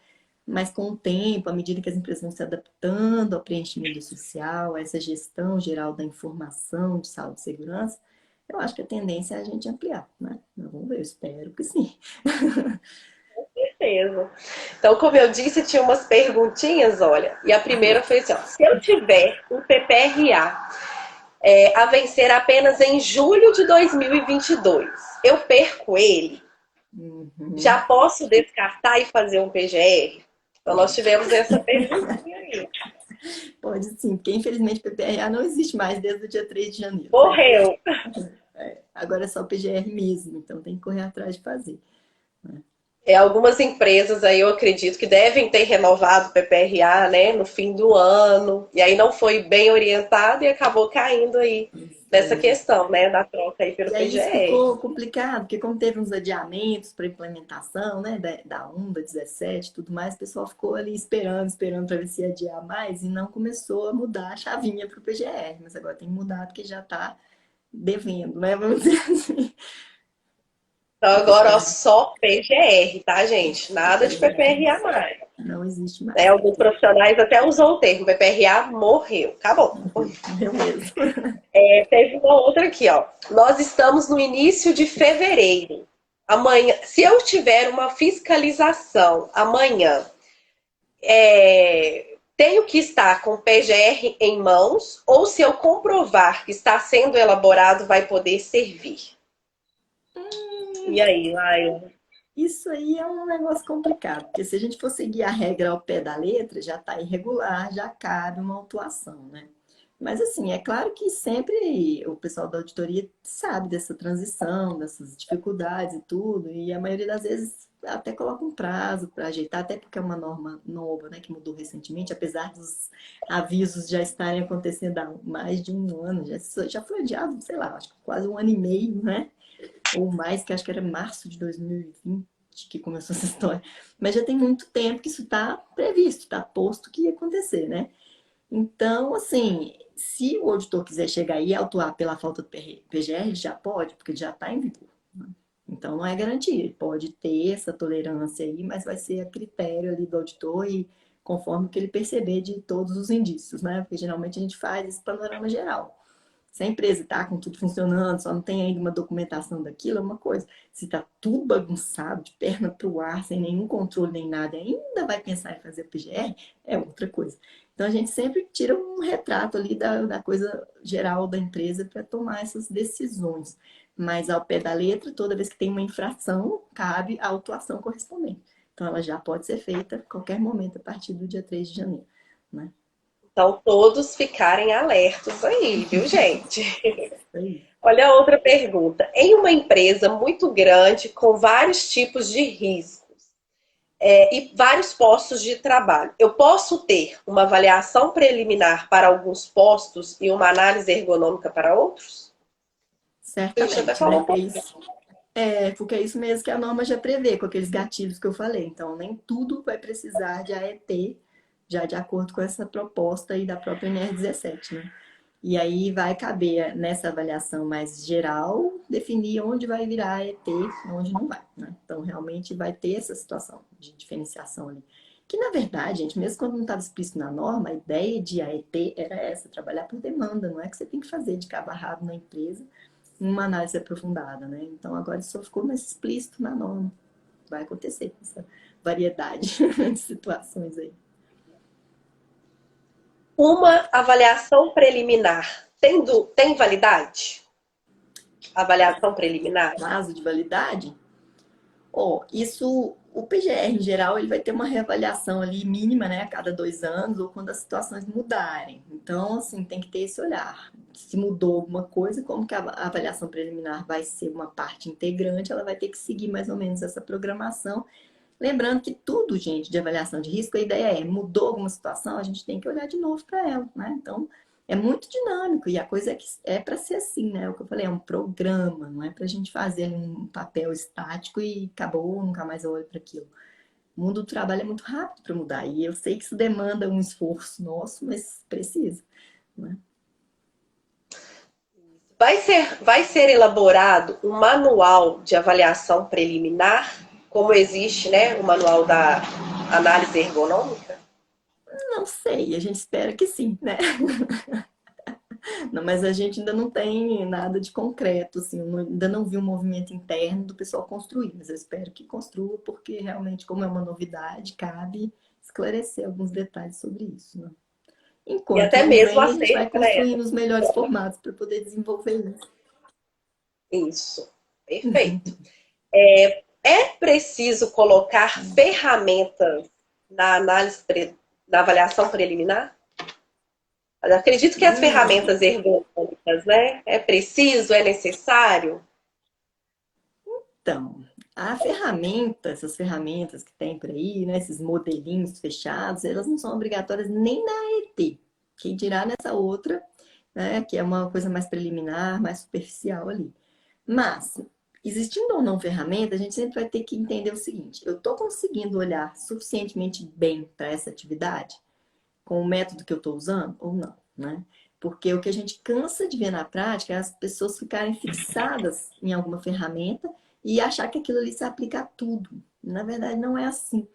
Mas com o tempo, à medida que as empresas vão se adaptando ao preenchimento social, a essa gestão geral da informação de saúde e segurança, eu acho que a tendência é a gente ampliar, né? Mas vamos ver, eu espero que sim. Certeza. Então, como eu disse, tinha umas perguntinhas, olha. E a primeira foi assim, ó, se eu tiver um PPRA a vencer apenas em julho de 2022, eu perco ele? Já Uhum, posso descartar e fazer um PGR? Então, nós pode. tivemos essa perguntinha aí. Pode sim, porque infelizmente o PPRA não existe mais desde o dia 3 de janeiro, né? Morreu. Agora é só o PGR mesmo, então tem que correr atrás de fazer. Algumas empresas aí eu acredito que devem ter renovado o PPRA, né, no fim do ano, e aí não foi bem orientado e acabou caindo aí nessa É, questão, né, da troca aí pelo e aí isso PGR. ficou complicado, porque como teve uns adiamentos para implementação, né, da 1, da 17 e tudo mais, o pessoal ficou ali esperando para ver se ia adiar mais e não começou a mudar a chavinha para o PGR, mas agora tem que mudar porque já está devendo, né, vamos dizer assim. Então Mas agora ó, espero só PGR, tá, gente? que Nada de PPRA mais. não existe Né? mais. Alguns profissionais até usou o termo PPRA morreu. Acabou. Morreu mesmo. Teve uma outra aqui, ó. Nós estamos no início de fevereiro. Amanhã, se eu tiver uma fiscalização amanhã, tenho que estar com o PGR em mãos ou se eu comprovar que está sendo elaborado vai poder servir? E aí, Laila? Isso aí é um negócio complicado, porque se a gente for seguir a regra ao pé da letra, já está irregular, já cabe uma autuação, né? Mas assim, é claro que sempre o pessoal da auditoria sabe dessa transição, dessas dificuldades e tudo, e a maioria das vezes até coloca um prazo para ajeitar, até porque é uma norma nova, né, que mudou recentemente, apesar dos avisos já estarem acontecendo há mais de um ano, já foi adiado, sei lá, acho que quase um ano e meio, né? Ou mais, que acho que era março de 2020 que começou essa história. Mas já tem muito tempo que isso está previsto, está posto que ia acontecer, né? Então, assim, se o auditor quiser chegar aí e autuar pela falta do PGR, ele já pode, porque já está em vigor. Né? Então, não é garantia. Ele pode ter essa tolerância aí, mas vai ser a critério ali do auditor e conforme o que ele perceber de todos os indícios, né? Porque geralmente a gente faz esse panorama geral. Se a empresa está com tudo funcionando, só não tem ainda uma documentação daquilo, é uma coisa. Se está tudo bagunçado, de perna para o ar, sem nenhum controle nem nada, ainda vai pensar em fazer PGR, é outra coisa. Então a gente sempre tira um retrato ali da coisa geral da empresa para tomar essas decisões. Mas ao pé da letra, toda vez que tem uma infração, cabe a autuação correspondente. Então ela já pode ser feita a qualquer momento a partir do dia 3 de janeiro. Né? Então, todos ficarem alertos aí, viu, gente? Isso aí. Olha a outra pergunta. Em uma empresa muito grande, com vários tipos de riscos e vários postos de trabalho, eu posso ter uma avaliação preliminar para alguns postos e uma análise ergonômica para outros? A gente até Certamente, falou né? um pouco. Porque é isso mesmo que a norma já prevê, com aqueles gatilhos que eu falei. Então, nem tudo vai precisar de AET, já de acordo com essa proposta aí da própria NR17, né? E aí vai caber nessa avaliação mais geral definir onde vai virar AET e onde não vai, né? Então, realmente vai ter essa situação de diferenciação ali. Que, na verdade, gente, mesmo quando não estava explícito na norma, a ideia de AET era essa, trabalhar por demanda, não é que você tem que fazer de cabo a rabo na empresa uma análise aprofundada, né? Então agora isso só ficou mais explícito na norma. Vai acontecer essa variedade de situações aí. Uma avaliação preliminar tem validade? Avaliação preliminar? Prazo de validade? Isso, o PGR em geral, ele vai ter uma reavaliação ali mínima, né, a cada 2 anos ou quando as situações mudarem. Então, assim, tem que ter esse olhar. Se mudou alguma coisa, como que a avaliação preliminar vai ser uma parte integrante, ela vai ter que seguir mais ou menos essa programação. Lembrando que tudo, gente, de avaliação de risco, a ideia é, mudou alguma situação, a gente tem que olhar de novo para ela, né? Então, é muito dinâmico e a coisa é que é para ser assim, né? O que eu falei, é um programa, não é para a gente fazer um papel estático e acabou, nunca mais eu olho para aquilo. O mundo do trabalho é muito rápido para mudar e eu sei que isso demanda um esforço nosso, mas precisa, né? Vai ser elaborado um manual de avaliação preliminar, como existe, né, o manual da análise ergonômica? Não sei, a gente espera que sim, né? Não, mas a gente ainda não tem nada de concreto, assim, ainda não vi um movimento interno do pessoal construir, mas eu espero que construa, porque realmente, como é uma novidade, cabe esclarecer alguns detalhes sobre isso, né? E Enquanto até não mesmo vem, a gente vai aceito, né? construindo os melhores formatos para poder desenvolver isso. Isso, perfeito. É preciso colocar ferramentas na na avaliação preliminar? Eu acredito que as Hum, ferramentas ergonômicas, né? É preciso, é necessário? Então, a ferramenta, essas ferramentas que tem por aí, né, esses modelinhos fechados, elas não são obrigatórias nem na ET. Quem dirá nessa outra, né, que é uma coisa mais preliminar, mais superficial ali. Mas, existindo ou não ferramenta, a gente sempre vai ter que entender o seguinte: eu estou conseguindo olhar suficientemente bem para essa atividade com o método que eu estou usando ou não, né? Porque o que a gente cansa de ver na prática é as pessoas ficarem fixadas em alguma ferramenta e achar que aquilo ali se aplica a tudo. Na verdade, não é assim.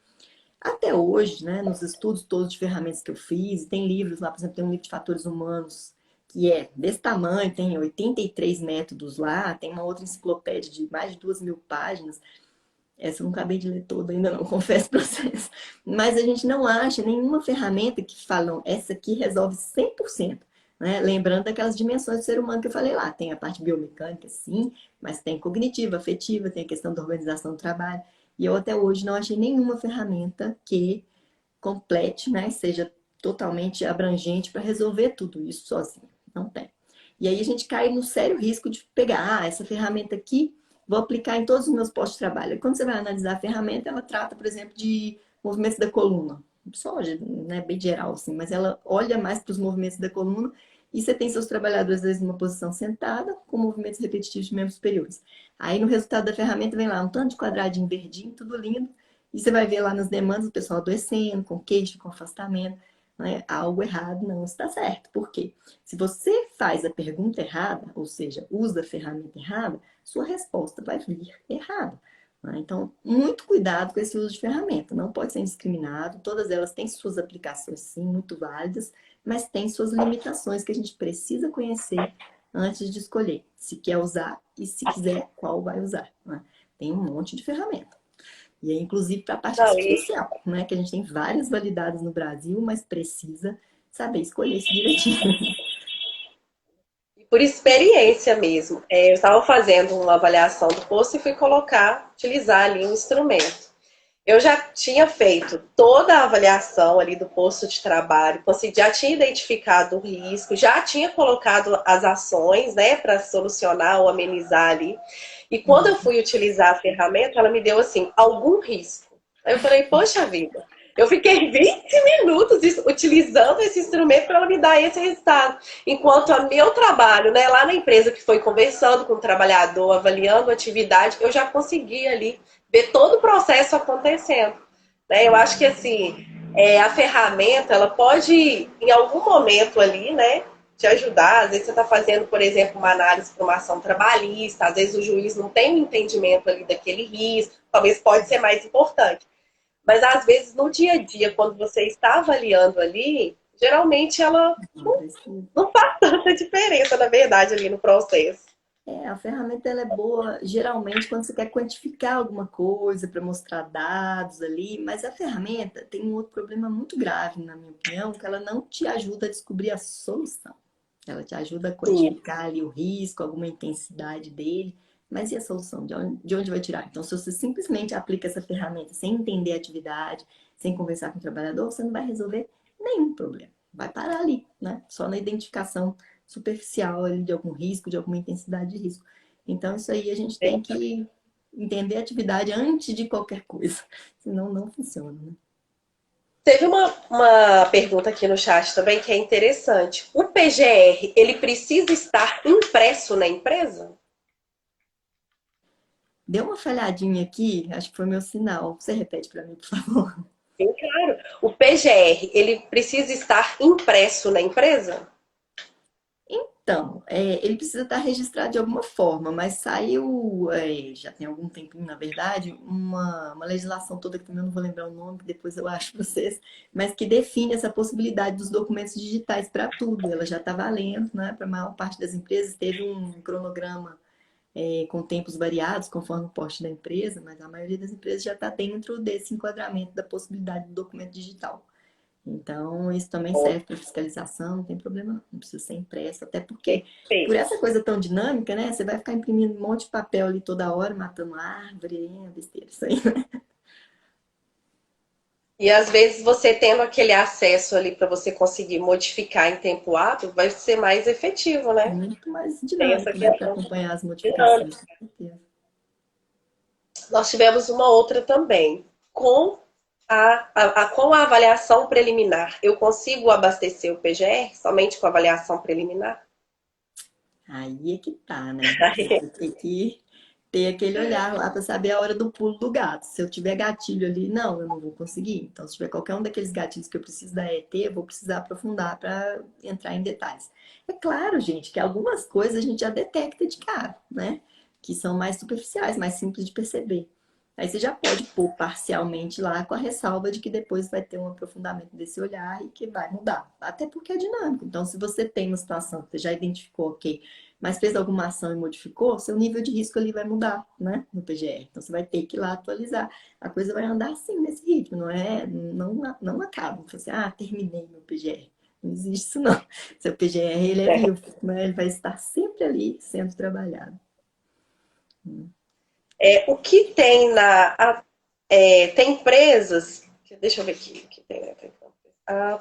Até hoje, né, nos estudos todos de ferramentas que eu fiz, tem livros lá, por exemplo, tem um livro de fatores humanos que é desse tamanho, tem 83 métodos lá, tem uma outra enciclopédia de mais de 2.000 páginas. Essa eu não acabei de ler toda ainda não, confesso para vocês. Mas a gente não acha nenhuma ferramenta que falam, essa aqui resolve 100%. Né? Lembrando daquelas dimensões do ser humano que eu falei lá. Tem a parte biomecânica, sim, mas tem cognitiva, afetiva, tem a questão da organização do trabalho. E eu até hoje não achei nenhuma ferramenta que complete, né? Seja totalmente abrangente para resolver tudo isso sozinho. Não tem. E aí a gente cai no sério risco de pegar, essa ferramenta aqui, vou aplicar em todos os meus postos de trabalho. E quando você vai analisar a ferramenta, ela trata, por exemplo, de movimentos da coluna. Só, né, bem geral, assim, mas ela olha mais para os movimentos da coluna e você tem seus trabalhadores, às vezes, numa posição sentada, com movimentos repetitivos de membros superiores. Aí, no resultado da ferramenta, vem lá um tanto de quadradinho verdinho, tudo lindo, e você vai ver lá nas demandas o pessoal adoecendo, com queixo, com afastamento. Né? Algo errado não está certo. Por quê? Se você faz a pergunta errada, ou seja, usa a ferramenta errada, sua resposta vai vir errada. Né? Então, muito cuidado com esse uso de ferramenta. Não pode ser indiscriminado. Todas elas têm suas aplicações, sim, muito válidas, mas têm suas limitações que a gente precisa conhecer antes de escolher se quer usar e, se quiser, qual vai usar. Né? Tem um monte de ferramenta. E é inclusive para a parte Não, e assistencial, né? Que a gente tem várias validadas no Brasil, mas precisa saber escolher isso direitinho. por experiência mesmo. Eu estava fazendo uma avaliação do posto e fui colocar, utilizar ali um instrumento. Eu já tinha feito toda a avaliação ali do posto de trabalho, já tinha identificado o risco, já tinha colocado as ações, né, para solucionar ou amenizar ali. E quando eu fui utilizar a ferramenta, ela me deu assim, algum risco. Aí eu falei, poxa vida, eu fiquei 20 minutos utilizando esse instrumento para ela me dar esse resultado. Enquanto o meu trabalho, né, lá na empresa que foi conversando com o trabalhador, avaliando a atividade, eu já consegui ali ver todo o processo acontecendo. Né? Eu acho que assim, a ferramenta, ela pode, em algum momento ali, né, te ajudar. Às vezes você está fazendo, por exemplo, uma análise para uma ação trabalhista, às vezes o juiz não tem um entendimento ali daquele risco, talvez pode ser mais importante. Mas às vezes no dia a dia, quando você está avaliando ali, geralmente ela Não precisa. não faz tanta diferença, na verdade, ali no processo. A ferramenta ela é boa geralmente quando você quer quantificar alguma coisa para mostrar dados ali, mas a ferramenta tem um outro problema muito grave, na minha opinião, que ela não te ajuda a descobrir a solução. Ela te ajuda a Sim. quantificar ali o risco, alguma intensidade dele, mas e a solução? De onde vai tirar? Então, se você simplesmente aplica essa ferramenta sem entender a atividade, sem conversar com o trabalhador, você não vai resolver nenhum problema. Vai parar ali, né? Só na identificação superficial ali de algum risco, de alguma intensidade de risco. Então, isso aí a gente tem que entender a atividade antes de qualquer coisa, senão não funciona, né? Teve uma pergunta aqui no chat também que é interessante. O PGR, ele precisa estar impresso na empresa? Deu uma falhadinha aqui, acho que foi meu sinal. Você repete para mim, por favor. Sim, claro. O PGR, ele precisa estar impresso na empresa? Então, ele precisa estar registrado de alguma forma, mas saiu, já tem algum tempinho, na verdade, uma legislação toda, que também eu não vou lembrar o nome, que depois eu acho para vocês, mas que define essa possibilidade dos documentos digitais para tudo. Ela já está valendo, né? Para a maior parte das empresas, teve um cronograma com tempos variados, conforme o porte da empresa, mas a maioria das empresas já está dentro desse enquadramento da possibilidade do documento digital. Então, isso também serve para fiscalização, não tem problema, não precisa ser impresso, até porque, por Sim. essa coisa tão dinâmica, né? Você vai ficar imprimindo um monte de papel ali toda hora, matando árvore, é besteira isso aí, né? E às vezes você tendo aquele acesso ali para você conseguir modificar em tempo hábil, vai ser mais efetivo, né? Muito mais Tem essa dinâmico, né? Para questão acompanhar as dinâmica. modificações, com certeza. Nós tivemos uma outra também. Com a avaliação preliminar, eu consigo abastecer o PGR somente com a avaliação preliminar? Aí é que tá, né? Você tem que ter aquele olhar lá para saber a hora do pulo do gato. Se eu tiver gatilho ali, não, eu não vou conseguir. Então, se tiver qualquer um daqueles gatilhos que eu preciso da ET, eu vou precisar aprofundar para entrar em detalhes. É claro, gente, que algumas coisas a gente já detecta de cara, né? Que são mais superficiais, mais simples de perceber. Aí você já pode pôr parcialmente lá com a ressalva de que depois vai ter um aprofundamento desse olhar e que vai mudar. Até porque é dinâmico. Então, se você tem uma situação que você já identificou, ok, mas fez alguma ação e modificou, seu nível de risco ali vai mudar, né, no PGR. Então, você vai ter que ir lá atualizar. A coisa vai andar assim, nesse ritmo, não acaba. Você, terminei meu PGR. Não existe isso, não. Seu PGR, ele é vivo, né? Ele vai estar sempre ali sendo trabalhado. O que tem tem empresas. Deixa eu ver aqui. O que tem, né?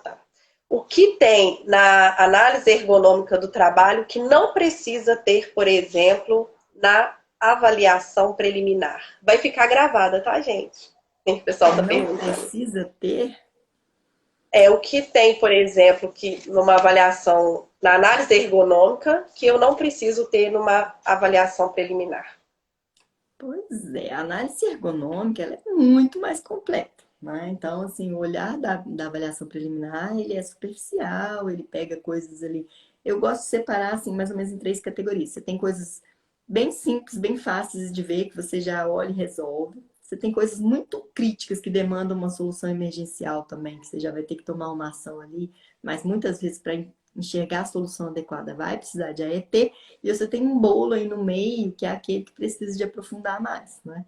Tá. O que tem na análise ergonômica do trabalho que não precisa ter, por exemplo, na avaliação preliminar? Vai ficar gravada, tá, gente? O pessoal tá Não perguntando. precisa ter. O que tem, por exemplo, que numa avaliação, na análise ergonômica, que eu não preciso ter numa avaliação preliminar. Pois é, a análise ergonômica ela é muito mais completa, né? Então, assim, o olhar da avaliação preliminar, ele é superficial, ele pega coisas ali. Eu gosto de separar, assim, mais ou menos em três categorias. Você tem coisas bem simples, bem fáceis de ver, que você já olha e resolve. Você tem coisas muito críticas que demandam uma solução emergencial também, que você já vai ter que tomar uma ação ali, mas muitas vezes para enxergar a solução adequada vai precisar de AET. E você tem um bolo aí no meio, que é aquele que precisa de aprofundar mais, né?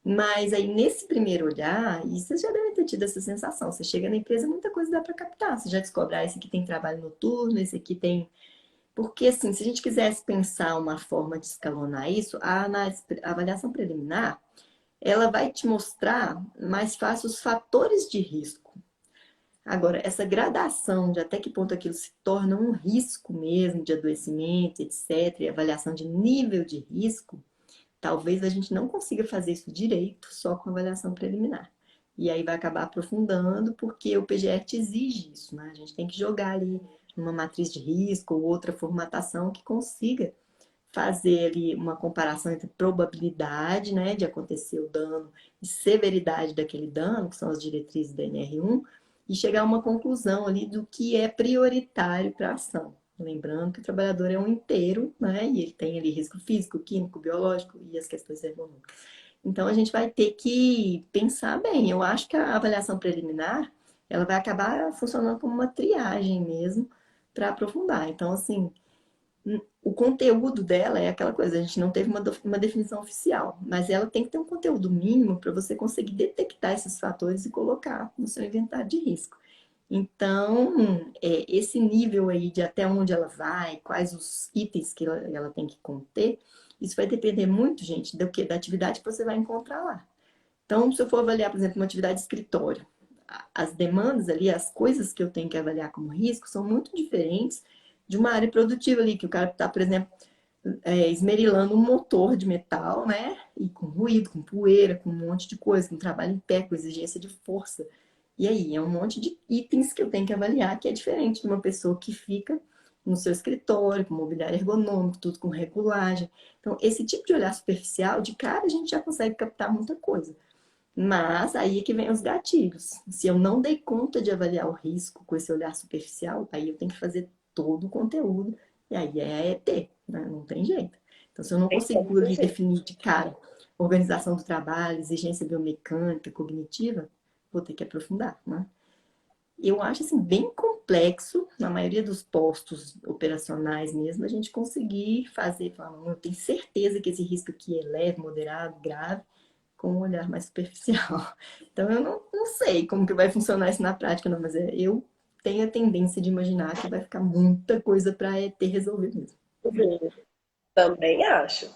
Mas aí, nesse primeiro olhar, e vocês já devem ter tido essa sensação, você chega na empresa, muita coisa dá para captar. Você já descobre, esse aqui tem trabalho noturno, esse aqui tem... Porque, assim, se a gente quisesse pensar uma forma de escalonar isso, a avaliação preliminar, ela vai te mostrar mais fácil os fatores de risco. Agora, essa gradação de até que ponto aquilo se torna um risco mesmo de adoecimento, etc., e avaliação de nível de risco, talvez a gente não consiga fazer isso direito só com avaliação preliminar. E aí vai acabar aprofundando, porque o PGR te exige isso, né? A gente tem que jogar ali uma matriz de risco ou outra formatação que consiga fazer ali uma comparação entre probabilidade, né, de acontecer o dano e severidade daquele dano, que são as diretrizes da NR1, e chegar a uma conclusão ali do que é prioritário para a ação. Lembrando que o trabalhador é um inteiro, né, e ele tem ali risco físico, químico, biológico e as questões ergonômicas. Então a gente vai ter que pensar bem. Eu acho que a avaliação preliminar, ela vai acabar funcionando como uma triagem mesmo para aprofundar. Então, assim, o conteúdo dela é aquela coisa, a gente não teve uma definição oficial, mas ela tem que ter um conteúdo mínimo para você conseguir detectar esses fatores e colocar no seu inventário de risco. Então, esse nível aí de até onde ela vai, quais os itens que ela tem que conter, isso vai depender muito, gente, do que? Da atividade que você vai encontrar lá. Então, se eu for avaliar, por exemplo, uma atividade de escritório, as demandas ali, as coisas que eu tenho que avaliar como risco são muito diferentes de uma área produtiva ali, que o cara está, por exemplo, esmerilando um motor de metal, né? E com ruído, com poeira, com um monte de coisa, com trabalho em pé, com exigência de força. E aí, é um monte de itens que eu tenho que avaliar, que é diferente de uma pessoa que fica no seu escritório, com mobiliário ergonômico, tudo com regulagem. Então, esse tipo de olhar superficial, de cara, a gente já consegue captar muita coisa. Mas aí é que vem os gatilhos. Se eu não dei conta de avaliar o risco com esse olhar superficial, aí eu tenho que fazer todo o conteúdo, e aí é a ET, né? Não tem jeito. Então, se eu não Tem como consigo ali jeito. definir de cara organização do trabalho, exigência biomecânica, cognitiva, vou ter que aprofundar, né? Eu acho assim bem complexo, na maioria dos postos operacionais mesmo, a gente conseguir fazer, falar, não, eu tenho certeza que esse risco aqui é leve, moderado, grave, com um olhar mais superficial. Então eu não sei como que vai funcionar isso na prática, não, mas eu tenho a tendência de imaginar que vai ficar muita coisa para ter resolver mesmo. Também acho.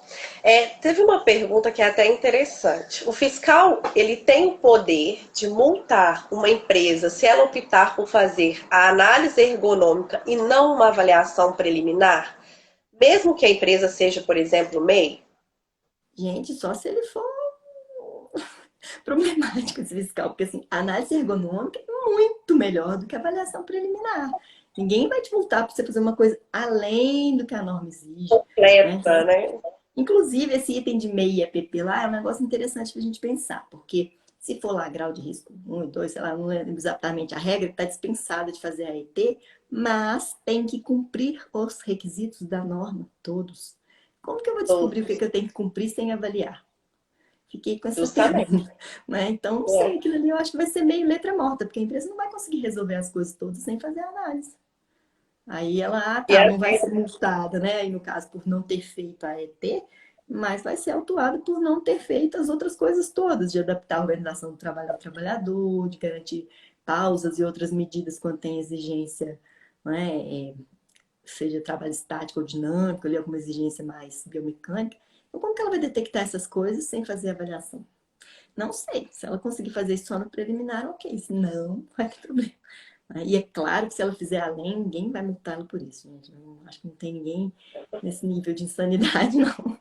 Teve uma pergunta que é até interessante. O fiscal, ele tem o poder de multar uma empresa se ela optar por fazer a análise ergonômica e não uma avaliação preliminar, mesmo que a empresa seja, por exemplo, MEI? Gente, só se ele for problemático esse fiscal, porque assim, a análise ergonômica é muito melhor do que a avaliação preliminar. Ninguém vai te multar para você fazer uma coisa além do que a norma exige, né? Completa, né? Inclusive, esse item de MEI e EPP lá é um negócio interessante para a gente pensar, porque se for lá grau de risco 1 e 2, sei lá, não lembro exatamente a regra, está dispensada de fazer a ET, mas tem que cumprir os requisitos da norma, todos. Como que eu vou descobrir o que Todos. que eu tenho que cumprir sem avaliar? Fiquei com essa Justamente. pergunta, né? Então, não sei, É. aquilo ali eu acho que vai ser meio letra morta, porque a empresa não vai conseguir resolver as coisas todas sem fazer análise. Aí ela, E tá, às não vai ser vezes, multada, né? Aí no caso, por não ter feito a ET, mas vai ser autuada por não ter feito as outras coisas todas, de adaptar a organização do trabalho ao trabalhador, de garantir pausas e outras medidas quando tem exigência, né? Seja trabalho estático ou dinâmico, ali alguma exigência mais biomecânica. Então, como que ela vai detectar essas coisas sem fazer avaliação? Não sei. Se ela conseguir fazer isso só no preliminar, ok. Se não, vai ter problema. E é claro que se ela fizer além, ninguém vai multá-la por isso, gente. Eu acho que não tem ninguém nesse nível de insanidade, não.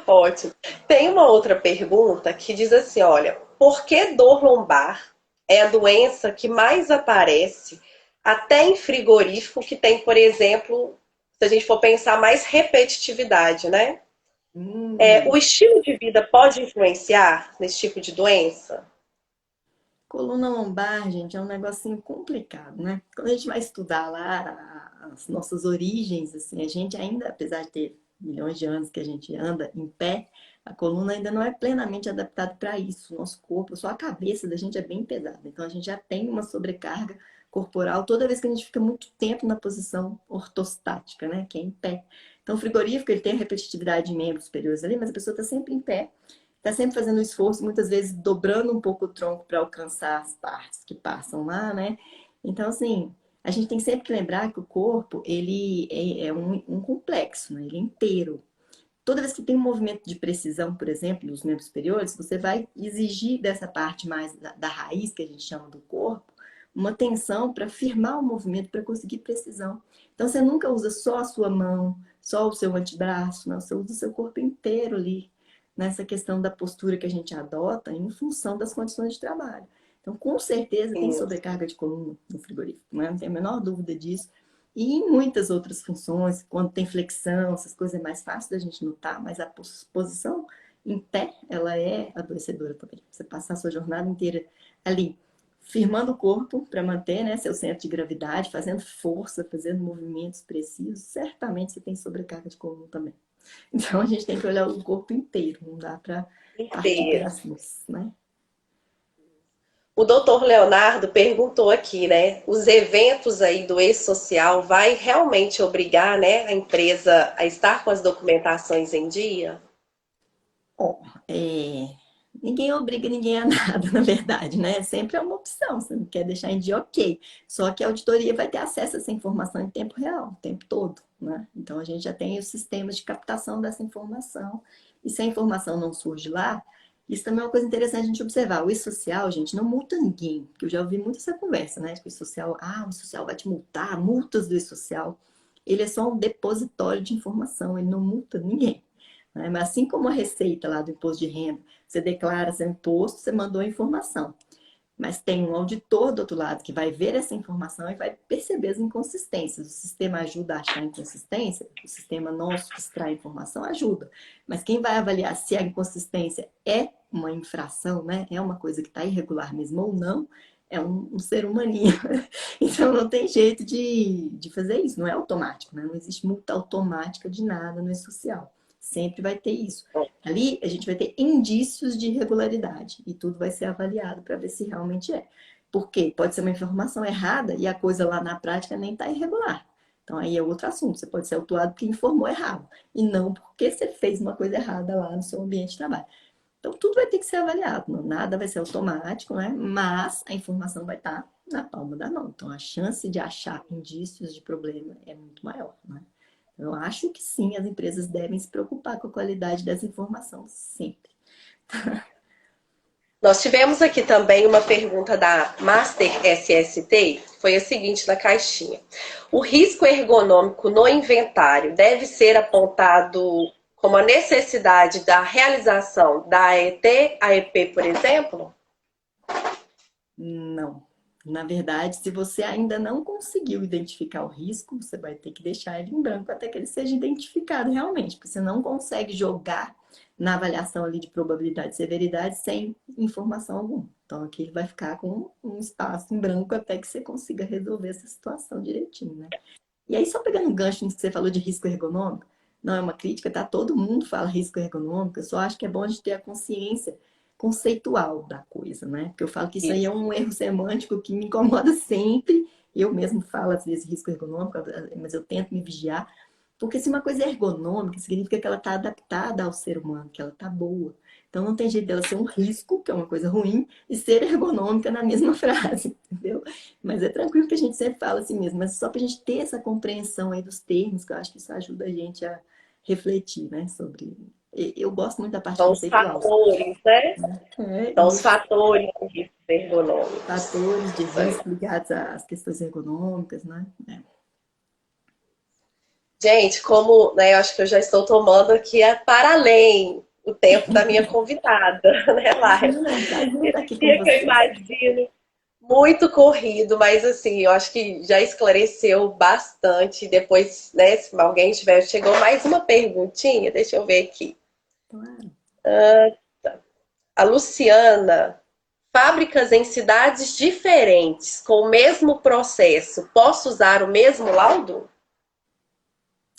ótimo. Tem uma outra pergunta que diz assim, olha, por que dor lombar é a doença que mais aparece até em frigorífico que tem, por exemplo, se a gente for pensar mais repetitividade, né? O Hum, estilo de vida pode influenciar nesse tipo de doença? coluna lombar, gente, é um negocinho complicado, né? Quando a gente vai estudar lá as nossas origens, assim, a gente ainda, apesar de ter milhões de anos que a gente anda em pé, a coluna ainda não é plenamente adaptada para isso. O nosso corpo, só a cabeça da gente é bem pesada. Então a gente já tem uma sobrecarga corporal toda vez que a gente fica muito tempo na posição ortostática, né? Que é em pé. Então o frigorífico, ele tem a repetitividade de membros superiores ali, mas a pessoa está sempre em pé, está sempre fazendo um esforço, muitas vezes dobrando um pouco o tronco para alcançar as partes que passam lá, né? Então, assim, a gente tem sempre que lembrar que o corpo, ele é um complexo, né? Ele é inteiro. Toda vez que tem um movimento de precisão, por exemplo, dos membros superiores, você vai exigir dessa parte mais da raiz, que a gente chama do corpo, uma tensão para firmar o movimento, para conseguir precisão. Então, você nunca usa só a sua mão, só o seu antebraço, não, você usa o seu corpo inteiro ali, nessa questão da postura que a gente adota em função das condições de trabalho. Então, com certeza, tem Isso. sobrecarga de coluna no frigorífico, né? Não tem a menor dúvida disso. E em muitas outras funções, quando tem flexão, essas coisas é mais fácil da gente notar, mas a posição em pé, ela é adoecedora também. Você passar a sua jornada inteira ali, firmando o corpo para manter, né, seu centro de gravidade, fazendo força, fazendo movimentos precisos, certamente você tem sobrecarga de coluna também. Então a gente tem que olhar o corpo inteiro, não dá para partir Inteiro. pedacinhos, né? O doutor Leonardo perguntou aqui, né? Os eventos aí do e-social vai realmente obrigar, né, a empresa a estar com as documentações em dia? Ó, ninguém obriga ninguém a nada, na verdade, né? Sempre é uma opção. Você não quer deixar em dia, ok. Só que a auditoria vai ter acesso a essa informação em tempo real, o tempo todo, né? Então a gente já tem os sistemas de captação dessa informação. E se a informação não surge lá, isso também é uma coisa interessante a gente observar. O e-social, gente, não multa ninguém. Porque eu já ouvi muito essa conversa, né? Que o e-social, o e-social vai te multar, multas do e-social. Ele é só um depositório de informação, ele não multa ninguém, né? Mas assim como a receita lá do imposto de renda, você declara seu imposto, você mandou a informação. Mas tem um auditor do outro lado que vai ver essa informação e vai perceber as inconsistências. O sistema ajuda a achar inconsistência, o sistema nosso que extrai informação ajuda. Mas quem vai avaliar se a inconsistência é uma infração, né? É uma coisa que está irregular mesmo ou não, é um ser humaninho. Então não tem jeito de fazer isso, não é automático, né? Não existe multa automática de nada no e-social. Sempre vai ter isso. Ali a gente vai ter indícios de irregularidade e tudo vai ser avaliado para ver se realmente é. Porque pode ser uma informação errada e a coisa lá na prática nem está irregular. Então aí é outro assunto. Você pode ser autuado porque informou errado e não porque você fez uma coisa errada lá no seu ambiente de trabalho. Então tudo vai ter que ser avaliado. Nada vai ser automático, né? Mas a informação vai estar na palma da mão. Então a chance de achar indícios de problema é muito maior, né? Eu acho que sim, as empresas devem se preocupar com a qualidade dessa informação sempre. Nós tivemos aqui também uma pergunta da Master SST, foi a seguinte na caixinha. O risco ergonômico no inventário deve ser apontado como a necessidade da realização da AET, AEP, por exemplo? Não. Na verdade, se você ainda não conseguiu identificar o risco, você vai ter que deixar ele em branco até que ele seja identificado realmente, porque você não consegue jogar na avaliação ali de probabilidade e severidade sem informação alguma. Então, aqui ele vai ficar com um espaço em branco até que você consiga resolver essa situação direitinho, né? E aí, só pegando um gancho nisso que você falou de risco ergonômico, não é uma crítica, tá? Todo mundo fala risco ergonômico, eu só acho que é bom a gente ter a consciência conceitual da coisa, né? Porque eu falo que isso aí é Isso. um erro semântico que me incomoda sempre. Eu mesmo falo, às vezes, risco ergonômico, mas eu tento me vigiar. Porque se uma coisa é ergonômica, significa que ela está adaptada ao ser humano, que ela está boa. Então não tem jeito dela ser um risco, que é uma coisa ruim, e ser ergonômica na mesma frase, entendeu? Mas é tranquilo que a gente sempre fala assim mesmo, mas só para a gente ter essa compreensão aí dos termos, que eu acho que isso ajuda a gente a refletir, né, sobre... Eu gosto muito da parte São os conceitual. fatores, né? É São os isso. fatores ergonômicos. Fatores de Isso aí. risco ligados às questões ergonômicas, né? É. Gente, como, né, eu acho que eu já estou tomando aqui para além o tempo da minha convidada, né, Laila? Imagina, é um prazer estar Esse aqui com dia que eu vocês. imagino muito corrido, mas assim, eu acho que já esclareceu bastante. Depois, né, se alguém tiver, chegou mais uma perguntinha, deixa eu ver aqui. Claro. A Luciana, fábricas em cidades diferentes com o mesmo processo, posso usar o mesmo laudo?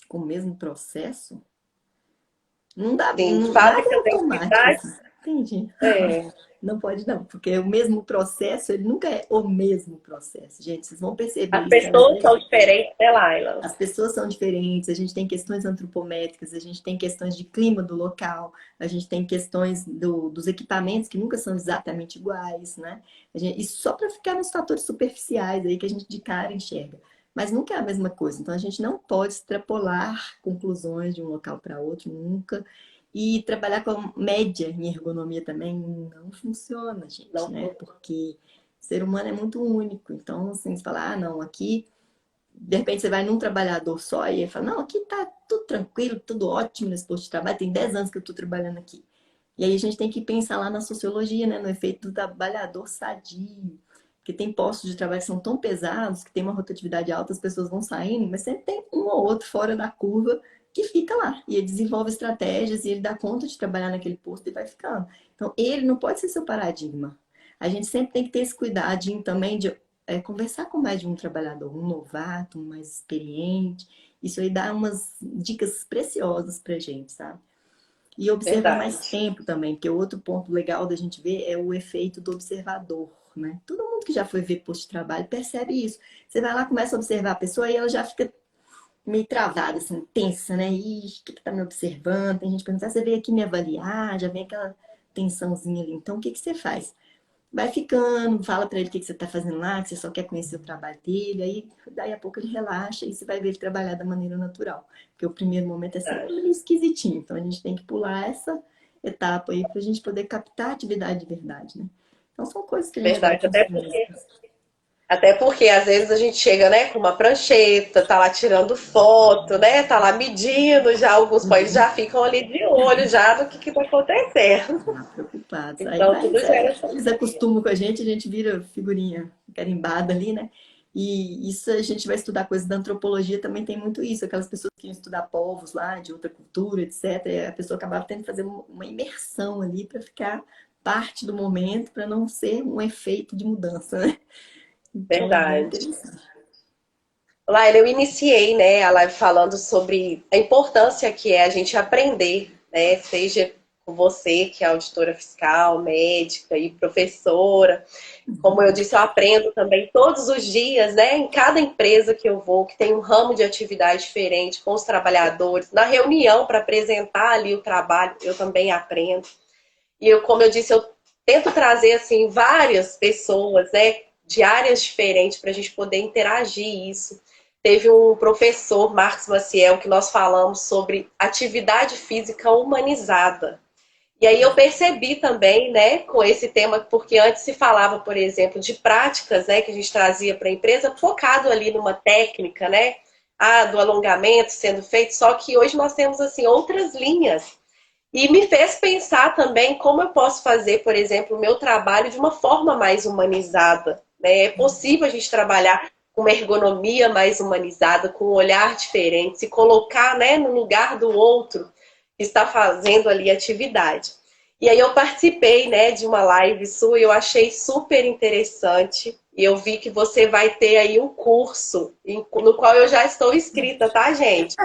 Com o mesmo processo? Não dá, Sim, não, nada é fábricas em automático cidades. assim. Entendi. É, Não pode não, porque o mesmo processo, ele nunca é o mesmo processo. Gente, vocês vão perceber as isso que às pessoas vezes são diferentes, né, Laila? as pessoas são diferentes, a gente tem questões antropométricas, a gente tem questões de clima do local, a gente tem questões dos equipamentos que nunca são exatamente iguais, né? Isso só para ficar nos fatores superficiais aí que a gente de cara enxerga. Mas nunca é a mesma coisa. Então a gente não pode extrapolar conclusões de um local para outro, nunca. E trabalhar com média em ergonomia também não funciona, gente, Não, né? Porque o ser humano é muito único. Então, assim, você fala, ah, não, aqui de repente você vai num trabalhador só e ele fala, não, aqui tá tudo tranquilo, tudo ótimo nesse posto de trabalho, tem 10 anos que eu estou trabalhando aqui. E aí a gente tem que pensar lá na sociologia, né, no efeito do trabalhador sadio. Porque tem postos de trabalho que são tão pesados, que tem uma rotatividade alta, as pessoas vão saindo, mas sempre tem um ou outro fora da curva que fica lá. E ele desenvolve estratégias e ele dá conta de trabalhar naquele posto e vai ficando. Então, ele não pode ser seu paradigma. A gente sempre tem que ter esse cuidadinho também de conversar com mais de um trabalhador, um novato, um mais experiente. Isso aí dá umas dicas preciosas pra gente, sabe? E observar mais verdade. tempo também, porque o outro ponto legal da gente ver é o efeito do observador, né? Todo mundo que já foi ver posto de trabalho percebe isso. Você vai lá, começa a observar a pessoa e ela já fica meio travada, assim, tensa, né? Ih, o que que tá me observando? Tem gente perguntando, você veio aqui me avaliar? Já vem aquela tensãozinha ali. Então, o que que você faz? Vai ficando, fala pra ele o que que você tá fazendo lá, que você só quer conhecer o trabalho dele, aí daí a pouco ele relaxa e você vai ver ele trabalhar da maneira natural. Porque o primeiro momento é sempre Verdade. meio esquisitinho, então a gente tem que pular essa etapa aí pra gente poder captar a atividade de verdade, né? Então são coisas que a gente vai Verdade. Até construindo. porque Até porque às vezes a gente chega, né, com uma prancheta, tá lá tirando foto, né, tá lá medindo, já alguns pais já ficam ali de olho já no que tá acontecendo. Já preocupados. Aí Então vai, tudo gera essa eles consciência. acostumam com a gente vira figurinha carimbada ali, né? E isso a gente vai estudar coisas da antropologia, também tem muito isso. Aquelas pessoas que iam estudar povos lá, de outra cultura, etc. E a pessoa acabava tendo que fazer uma imersão ali para ficar parte do momento, para não ser um efeito de mudança, né? Então é bem Verdade. interessante. Laila, eu iniciei, né, a live falando sobre a importância que é a gente aprender, né, seja com você, que é auditora fiscal, médica e professora. Como eu disse, eu aprendo também todos os dias, né? Em cada empresa que eu vou, que tem um ramo de atividade diferente com os trabalhadores, na reunião para apresentar ali o trabalho, eu também aprendo. E eu, como eu disse, eu tento trazer assim várias pessoas, né, de áreas diferentes para a gente poder interagir isso. Teve um professor, Marcos Maciel, que nós falamos sobre atividade física humanizada. E aí eu percebi também, né, com esse tema, porque antes se falava, por exemplo, de práticas, né, que a gente trazia para a empresa, focado ali numa técnica, né, do alongamento sendo feito, só que hoje nós temos, assim, outras linhas. E me fez pensar também como eu posso fazer, por exemplo, o meu trabalho de uma forma mais humanizada, né? É possível a gente trabalhar com uma ergonomia mais humanizada, com um olhar diferente, se colocar, né, no lugar do outro que está fazendo ali atividade. E aí eu participei, né, de uma live sua e eu achei super interessante. E eu vi que você vai ter aí um curso no qual eu já estou inscrita, tá, gente?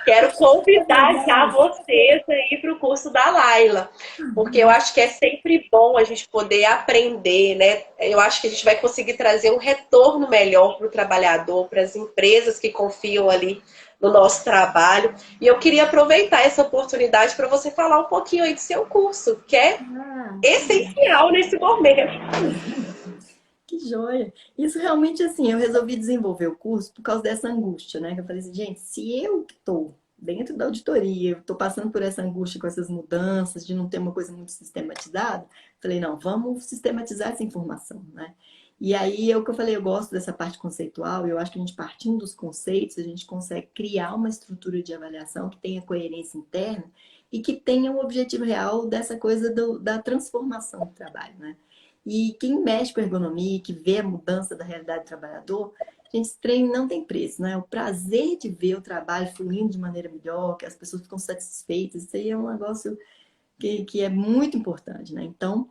Quero convidar já vocês aí para o curso da Laila, porque eu acho que é sempre bom a gente poder aprender, né? Eu acho que a gente vai conseguir trazer um retorno melhor para o trabalhador, para as empresas que confiam ali no nosso trabalho. E eu queria aproveitar essa oportunidade para você falar um pouquinho aí do seu curso, que é Ah, essencial nesse momento. que joia! Isso realmente, assim, eu resolvi desenvolver o curso por causa dessa angústia, né? Que eu falei assim, gente, se eu que estou dentro da auditoria, eu estou passando por essa angústia com essas mudanças, de não ter uma coisa muito sistematizada, falei, não, vamos sistematizar essa informação, né? E aí é o que eu falei, eu gosto dessa parte conceitual, e eu acho que a gente partindo dos conceitos, a gente consegue criar uma estrutura de avaliação que tenha coerência interna e que tenha o objetivo real dessa coisa da transformação do trabalho, né? E quem mexe com ergonomia, que vê a mudança da realidade do trabalhador, gente, esse treino não tem preço, né? O prazer de ver o trabalho fluindo de maneira melhor, que as pessoas ficam satisfeitas, isso aí é um negócio que é muito importante, né? Então,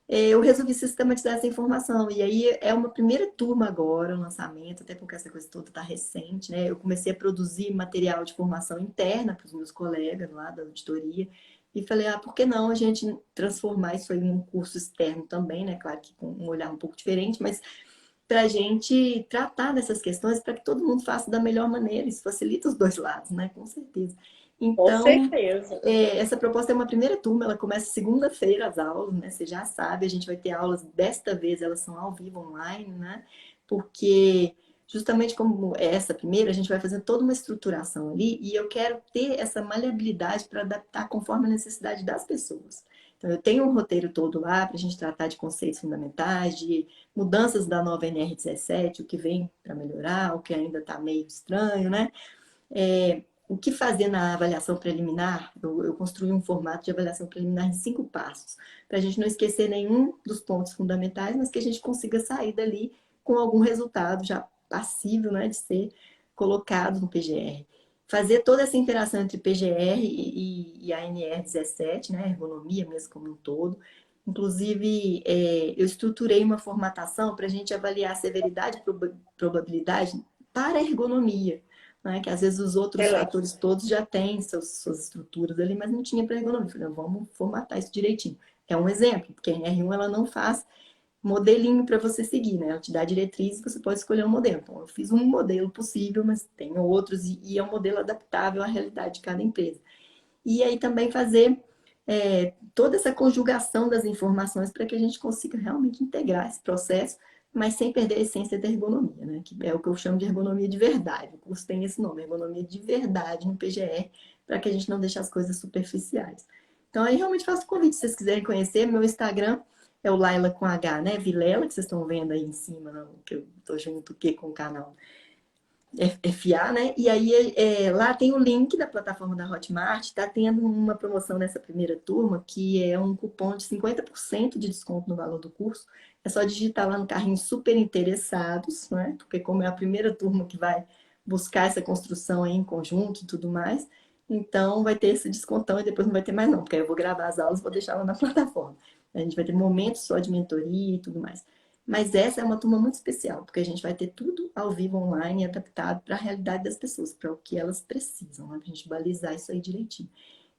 eu resolvi sistematizar essa informação. E aí é uma primeira turma agora, o lançamento, até porque essa coisa toda está recente, né? Eu comecei a produzir material de formação interna para os meus colegas lá da auditoria. E falei, por que não a gente transformar isso aí num curso externo também, né? Claro que com um olhar um pouco diferente, mas para a gente tratar dessas questões para que todo mundo faça da melhor maneira. Isso facilita os dois lados, né? Com certeza. Com Então, certeza. essa proposta é uma primeira turma, ela começa segunda-feira as aulas, né? Você já sabe, a gente vai ter aulas, desta vez elas são ao vivo online, né? Porque justamente como é essa primeira, a gente vai fazer toda uma estruturação ali e eu quero ter essa maleabilidade para adaptar conforme a necessidade das pessoas. Então, eu tenho um roteiro todo lá para a gente tratar de conceitos fundamentais, de mudanças da nova NR17, o que vem para melhorar, o que ainda está meio estranho, né? O que fazer na avaliação preliminar? Eu construí um formato de avaliação preliminar em 5 passos, para a gente não esquecer nenhum dos pontos fundamentais, mas que a gente consiga sair dali com algum resultado já passível, né, de ser colocado no PGR. Fazer toda essa interação entre PGR e a NR17, né, ergonomia mesmo como um todo. Inclusive, eu estruturei uma formatação para a gente avaliar a severidade e probabilidade para a ergonomia, né? Que às vezes os outros Excelente. fatores todos já têm suas estruturas ali, mas não tinha para ergonomia. Falei, vamos formatar isso direitinho. É um exemplo, porque a R1 ela não faz modelinho para você seguir, né? Ela te dá diretrizes, você pode escolher um modelo. Então, eu fiz um modelo possível, mas tem outros, e é um modelo adaptável à realidade de cada empresa. E aí também fazer toda essa conjugação das informações para que a gente consiga realmente integrar esse processo, mas sem perder a essência da ergonomia, né? Que é o que eu chamo de ergonomia de verdade. O curso tem esse nome, ergonomia de verdade no PGR, para que a gente não deixe as coisas superficiais. Então, aí realmente faço convite, se vocês quiserem conhecer, meu Instagram é o Laila com H, né? Vilela, que vocês estão vendo aí em cima, não, que eu tô junto com o canal. FA, né? E aí lá tem o link da plataforma da Hotmart, está tendo uma promoção nessa primeira turma, que é um cupom de 50% de desconto no valor do curso. É só digitar lá no carrinho super interessados, né? Porque como é a primeira turma que vai buscar essa construção aí em conjunto e tudo mais, então vai ter esse descontão e depois não vai ter mais não, porque aí eu vou gravar as aulas e vou deixar lá na plataforma. A gente vai ter momentos só de mentoria e tudo mais. Mas essa é uma turma muito especial, porque a gente vai ter tudo ao vivo online, adaptado para a realidade das pessoas, para o que elas precisam, né? Para a gente balizar isso aí direitinho.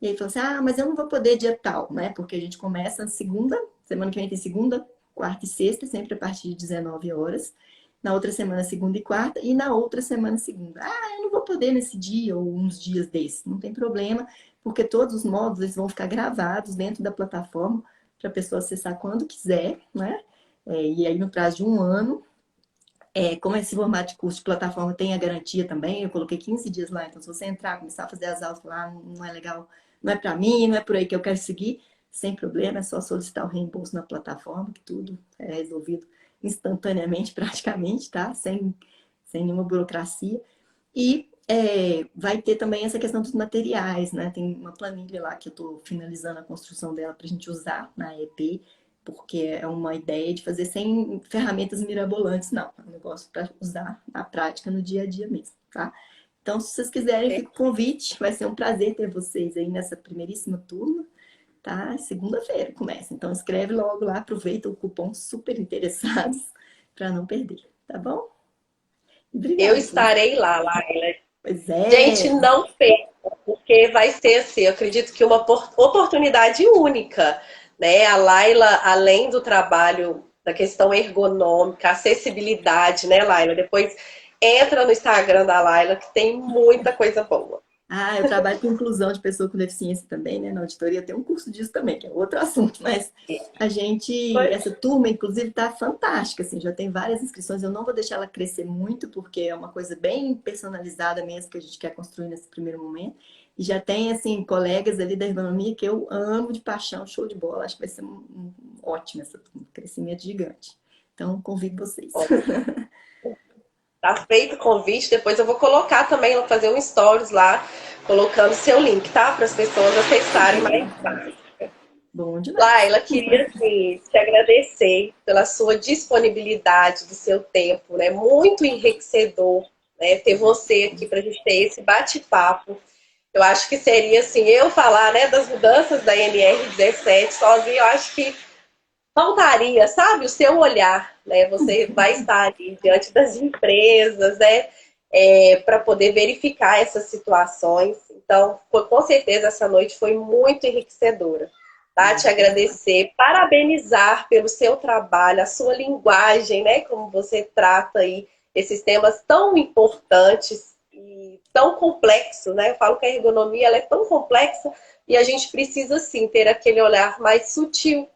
E aí falou assim: mas eu não vou poder dia tal, né? Porque a gente começa segunda, semana que vem tem segunda, quarta e sexta, sempre a partir de 19 horas. Na outra semana, segunda e quarta, e na outra semana, segunda. Eu não vou poder nesse dia ou uns dias desses. Não tem problema, porque todos os módulos eles vão ficar gravados dentro da plataforma para a pessoa acessar quando quiser, né? E aí, no prazo de um ano, como esse formato de curso de plataforma tem a garantia também, eu coloquei 15 dias lá. Então, se você entrar, começar a fazer as aulas, falar, não é legal, não é para mim, não é por aí que eu quero seguir, sem problema, é só solicitar o reembolso na plataforma, que tudo é resolvido instantaneamente, praticamente, tá? Sem nenhuma burocracia. E vai ter também essa questão dos materiais, né? Tem uma planilha lá que eu estou finalizando a construção dela para a gente usar na EP, porque é uma ideia de fazer sem ferramentas mirabolantes, não. É um negócio para usar na prática, no dia a dia mesmo, tá? Então, se vocês quiserem, fica o convite. Vai ser um prazer ter vocês aí nessa primeiríssima turma, tá? Segunda-feira começa. Então, escreve logo lá, aproveita o cupom super interessados, para não perder, tá bom? Eu Obrigada. estarei lá, Laila. Pois Gente, é. não perca, porque vai ser assim, eu acredito que uma oportunidade única, né? A Laila, além do trabalho da questão ergonômica, acessibilidade, né, Laila? Depois entra no Instagram da Laila, que tem muita coisa boa. Ah, eu trabalho com inclusão de pessoa com deficiência também, né? Na auditoria tem um curso disso também, que é outro assunto, mas a gente, essa turma, inclusive, tá fantástica, assim, já tem várias inscrições. Eu não vou deixar ela crescer muito, porque é uma coisa bem personalizada mesmo que a gente quer construir nesse primeiro momento. E já tem, assim, colegas ali da ergonomia que eu amo de paixão, show de bola. Acho que vai ser ótimo essa turma, um crescimento gigante. Então, convido vocês. Tá feito o convite, depois eu vou colocar também, vou fazer um stories lá, colocando seu link, tá? Para as pessoas acessarem mais fácil. Bom demais. Laila, queria assim, te agradecer pela sua disponibilidade do seu tempo, né? Muito enriquecedor, né? Ter você aqui para a gente ter esse bate-papo. Eu acho que seria assim, eu falar, né, das mudanças da NR17 sozinho, eu acho que faltaria, sabe, o seu olhar, né? Você vai estar ali diante das empresas, né? Para poder verificar essas situações. Então, com certeza, essa noite foi muito enriquecedora. Tá? Te agradecer, parabenizar pelo seu trabalho, a sua linguagem, né? Como você trata aí esses temas tão importantes e tão complexos, né? Eu falo que a ergonomia ela é tão complexa e a gente precisa sim ter aquele olhar mais sutil,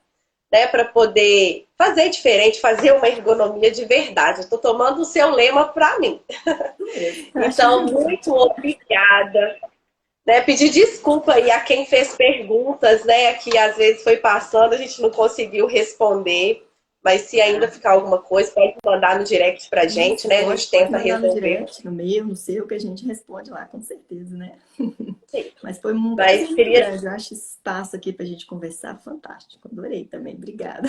né, para poder fazer diferente, fazer uma ergonomia de verdade. Estou tomando o seu lema para mim. Então, muito obrigada. Né, pedir desculpa aí a quem fez perguntas, né, que às vezes foi passando, a gente não conseguiu responder. Mas se ainda ficar alguma coisa, pode mandar no direct pra gente, Isso, né? A gente pode tenta mandar no resolver. direct, no meu, no seu, que a gente responde lá, com certeza, né? Sim. Mas foi um prazer Mas muito queria. grande. Eu acho esse espaço aqui para a gente conversar fantástico. Adorei também. Obrigada.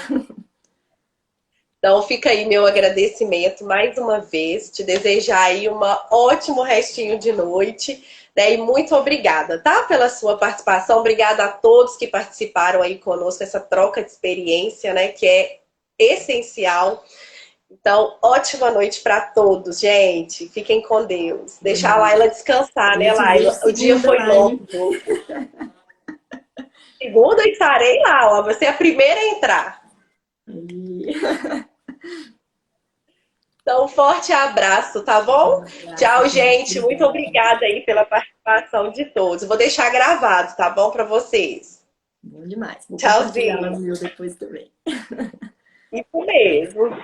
Então, fica aí meu agradecimento mais uma vez. Te desejar aí um ótimo restinho de noite. Né? E muito obrigada, tá? Pela sua participação. Obrigada a todos que participaram aí conosco, essa troca de experiência, né? Que é essencial. Então, ótima noite para todos, gente. Fiquem com Deus. Boa Deixar a noite. Laila descansar, Eu né, te vejo Laila? O dia segunda foi lá, longo. hein? Segunda eu estarei lá, ó. Você é a primeira a entrar. Aí. Então, um forte abraço, tá bom? Um abraço, Tchau, gente. gente. Muito Obrigada. obrigada aí pela participação de todos. Vou deixar gravado, tá bom, para vocês. Bom demais. Vou compartilhar lá Tchauzinho. no meu depois também. Isso mesmo.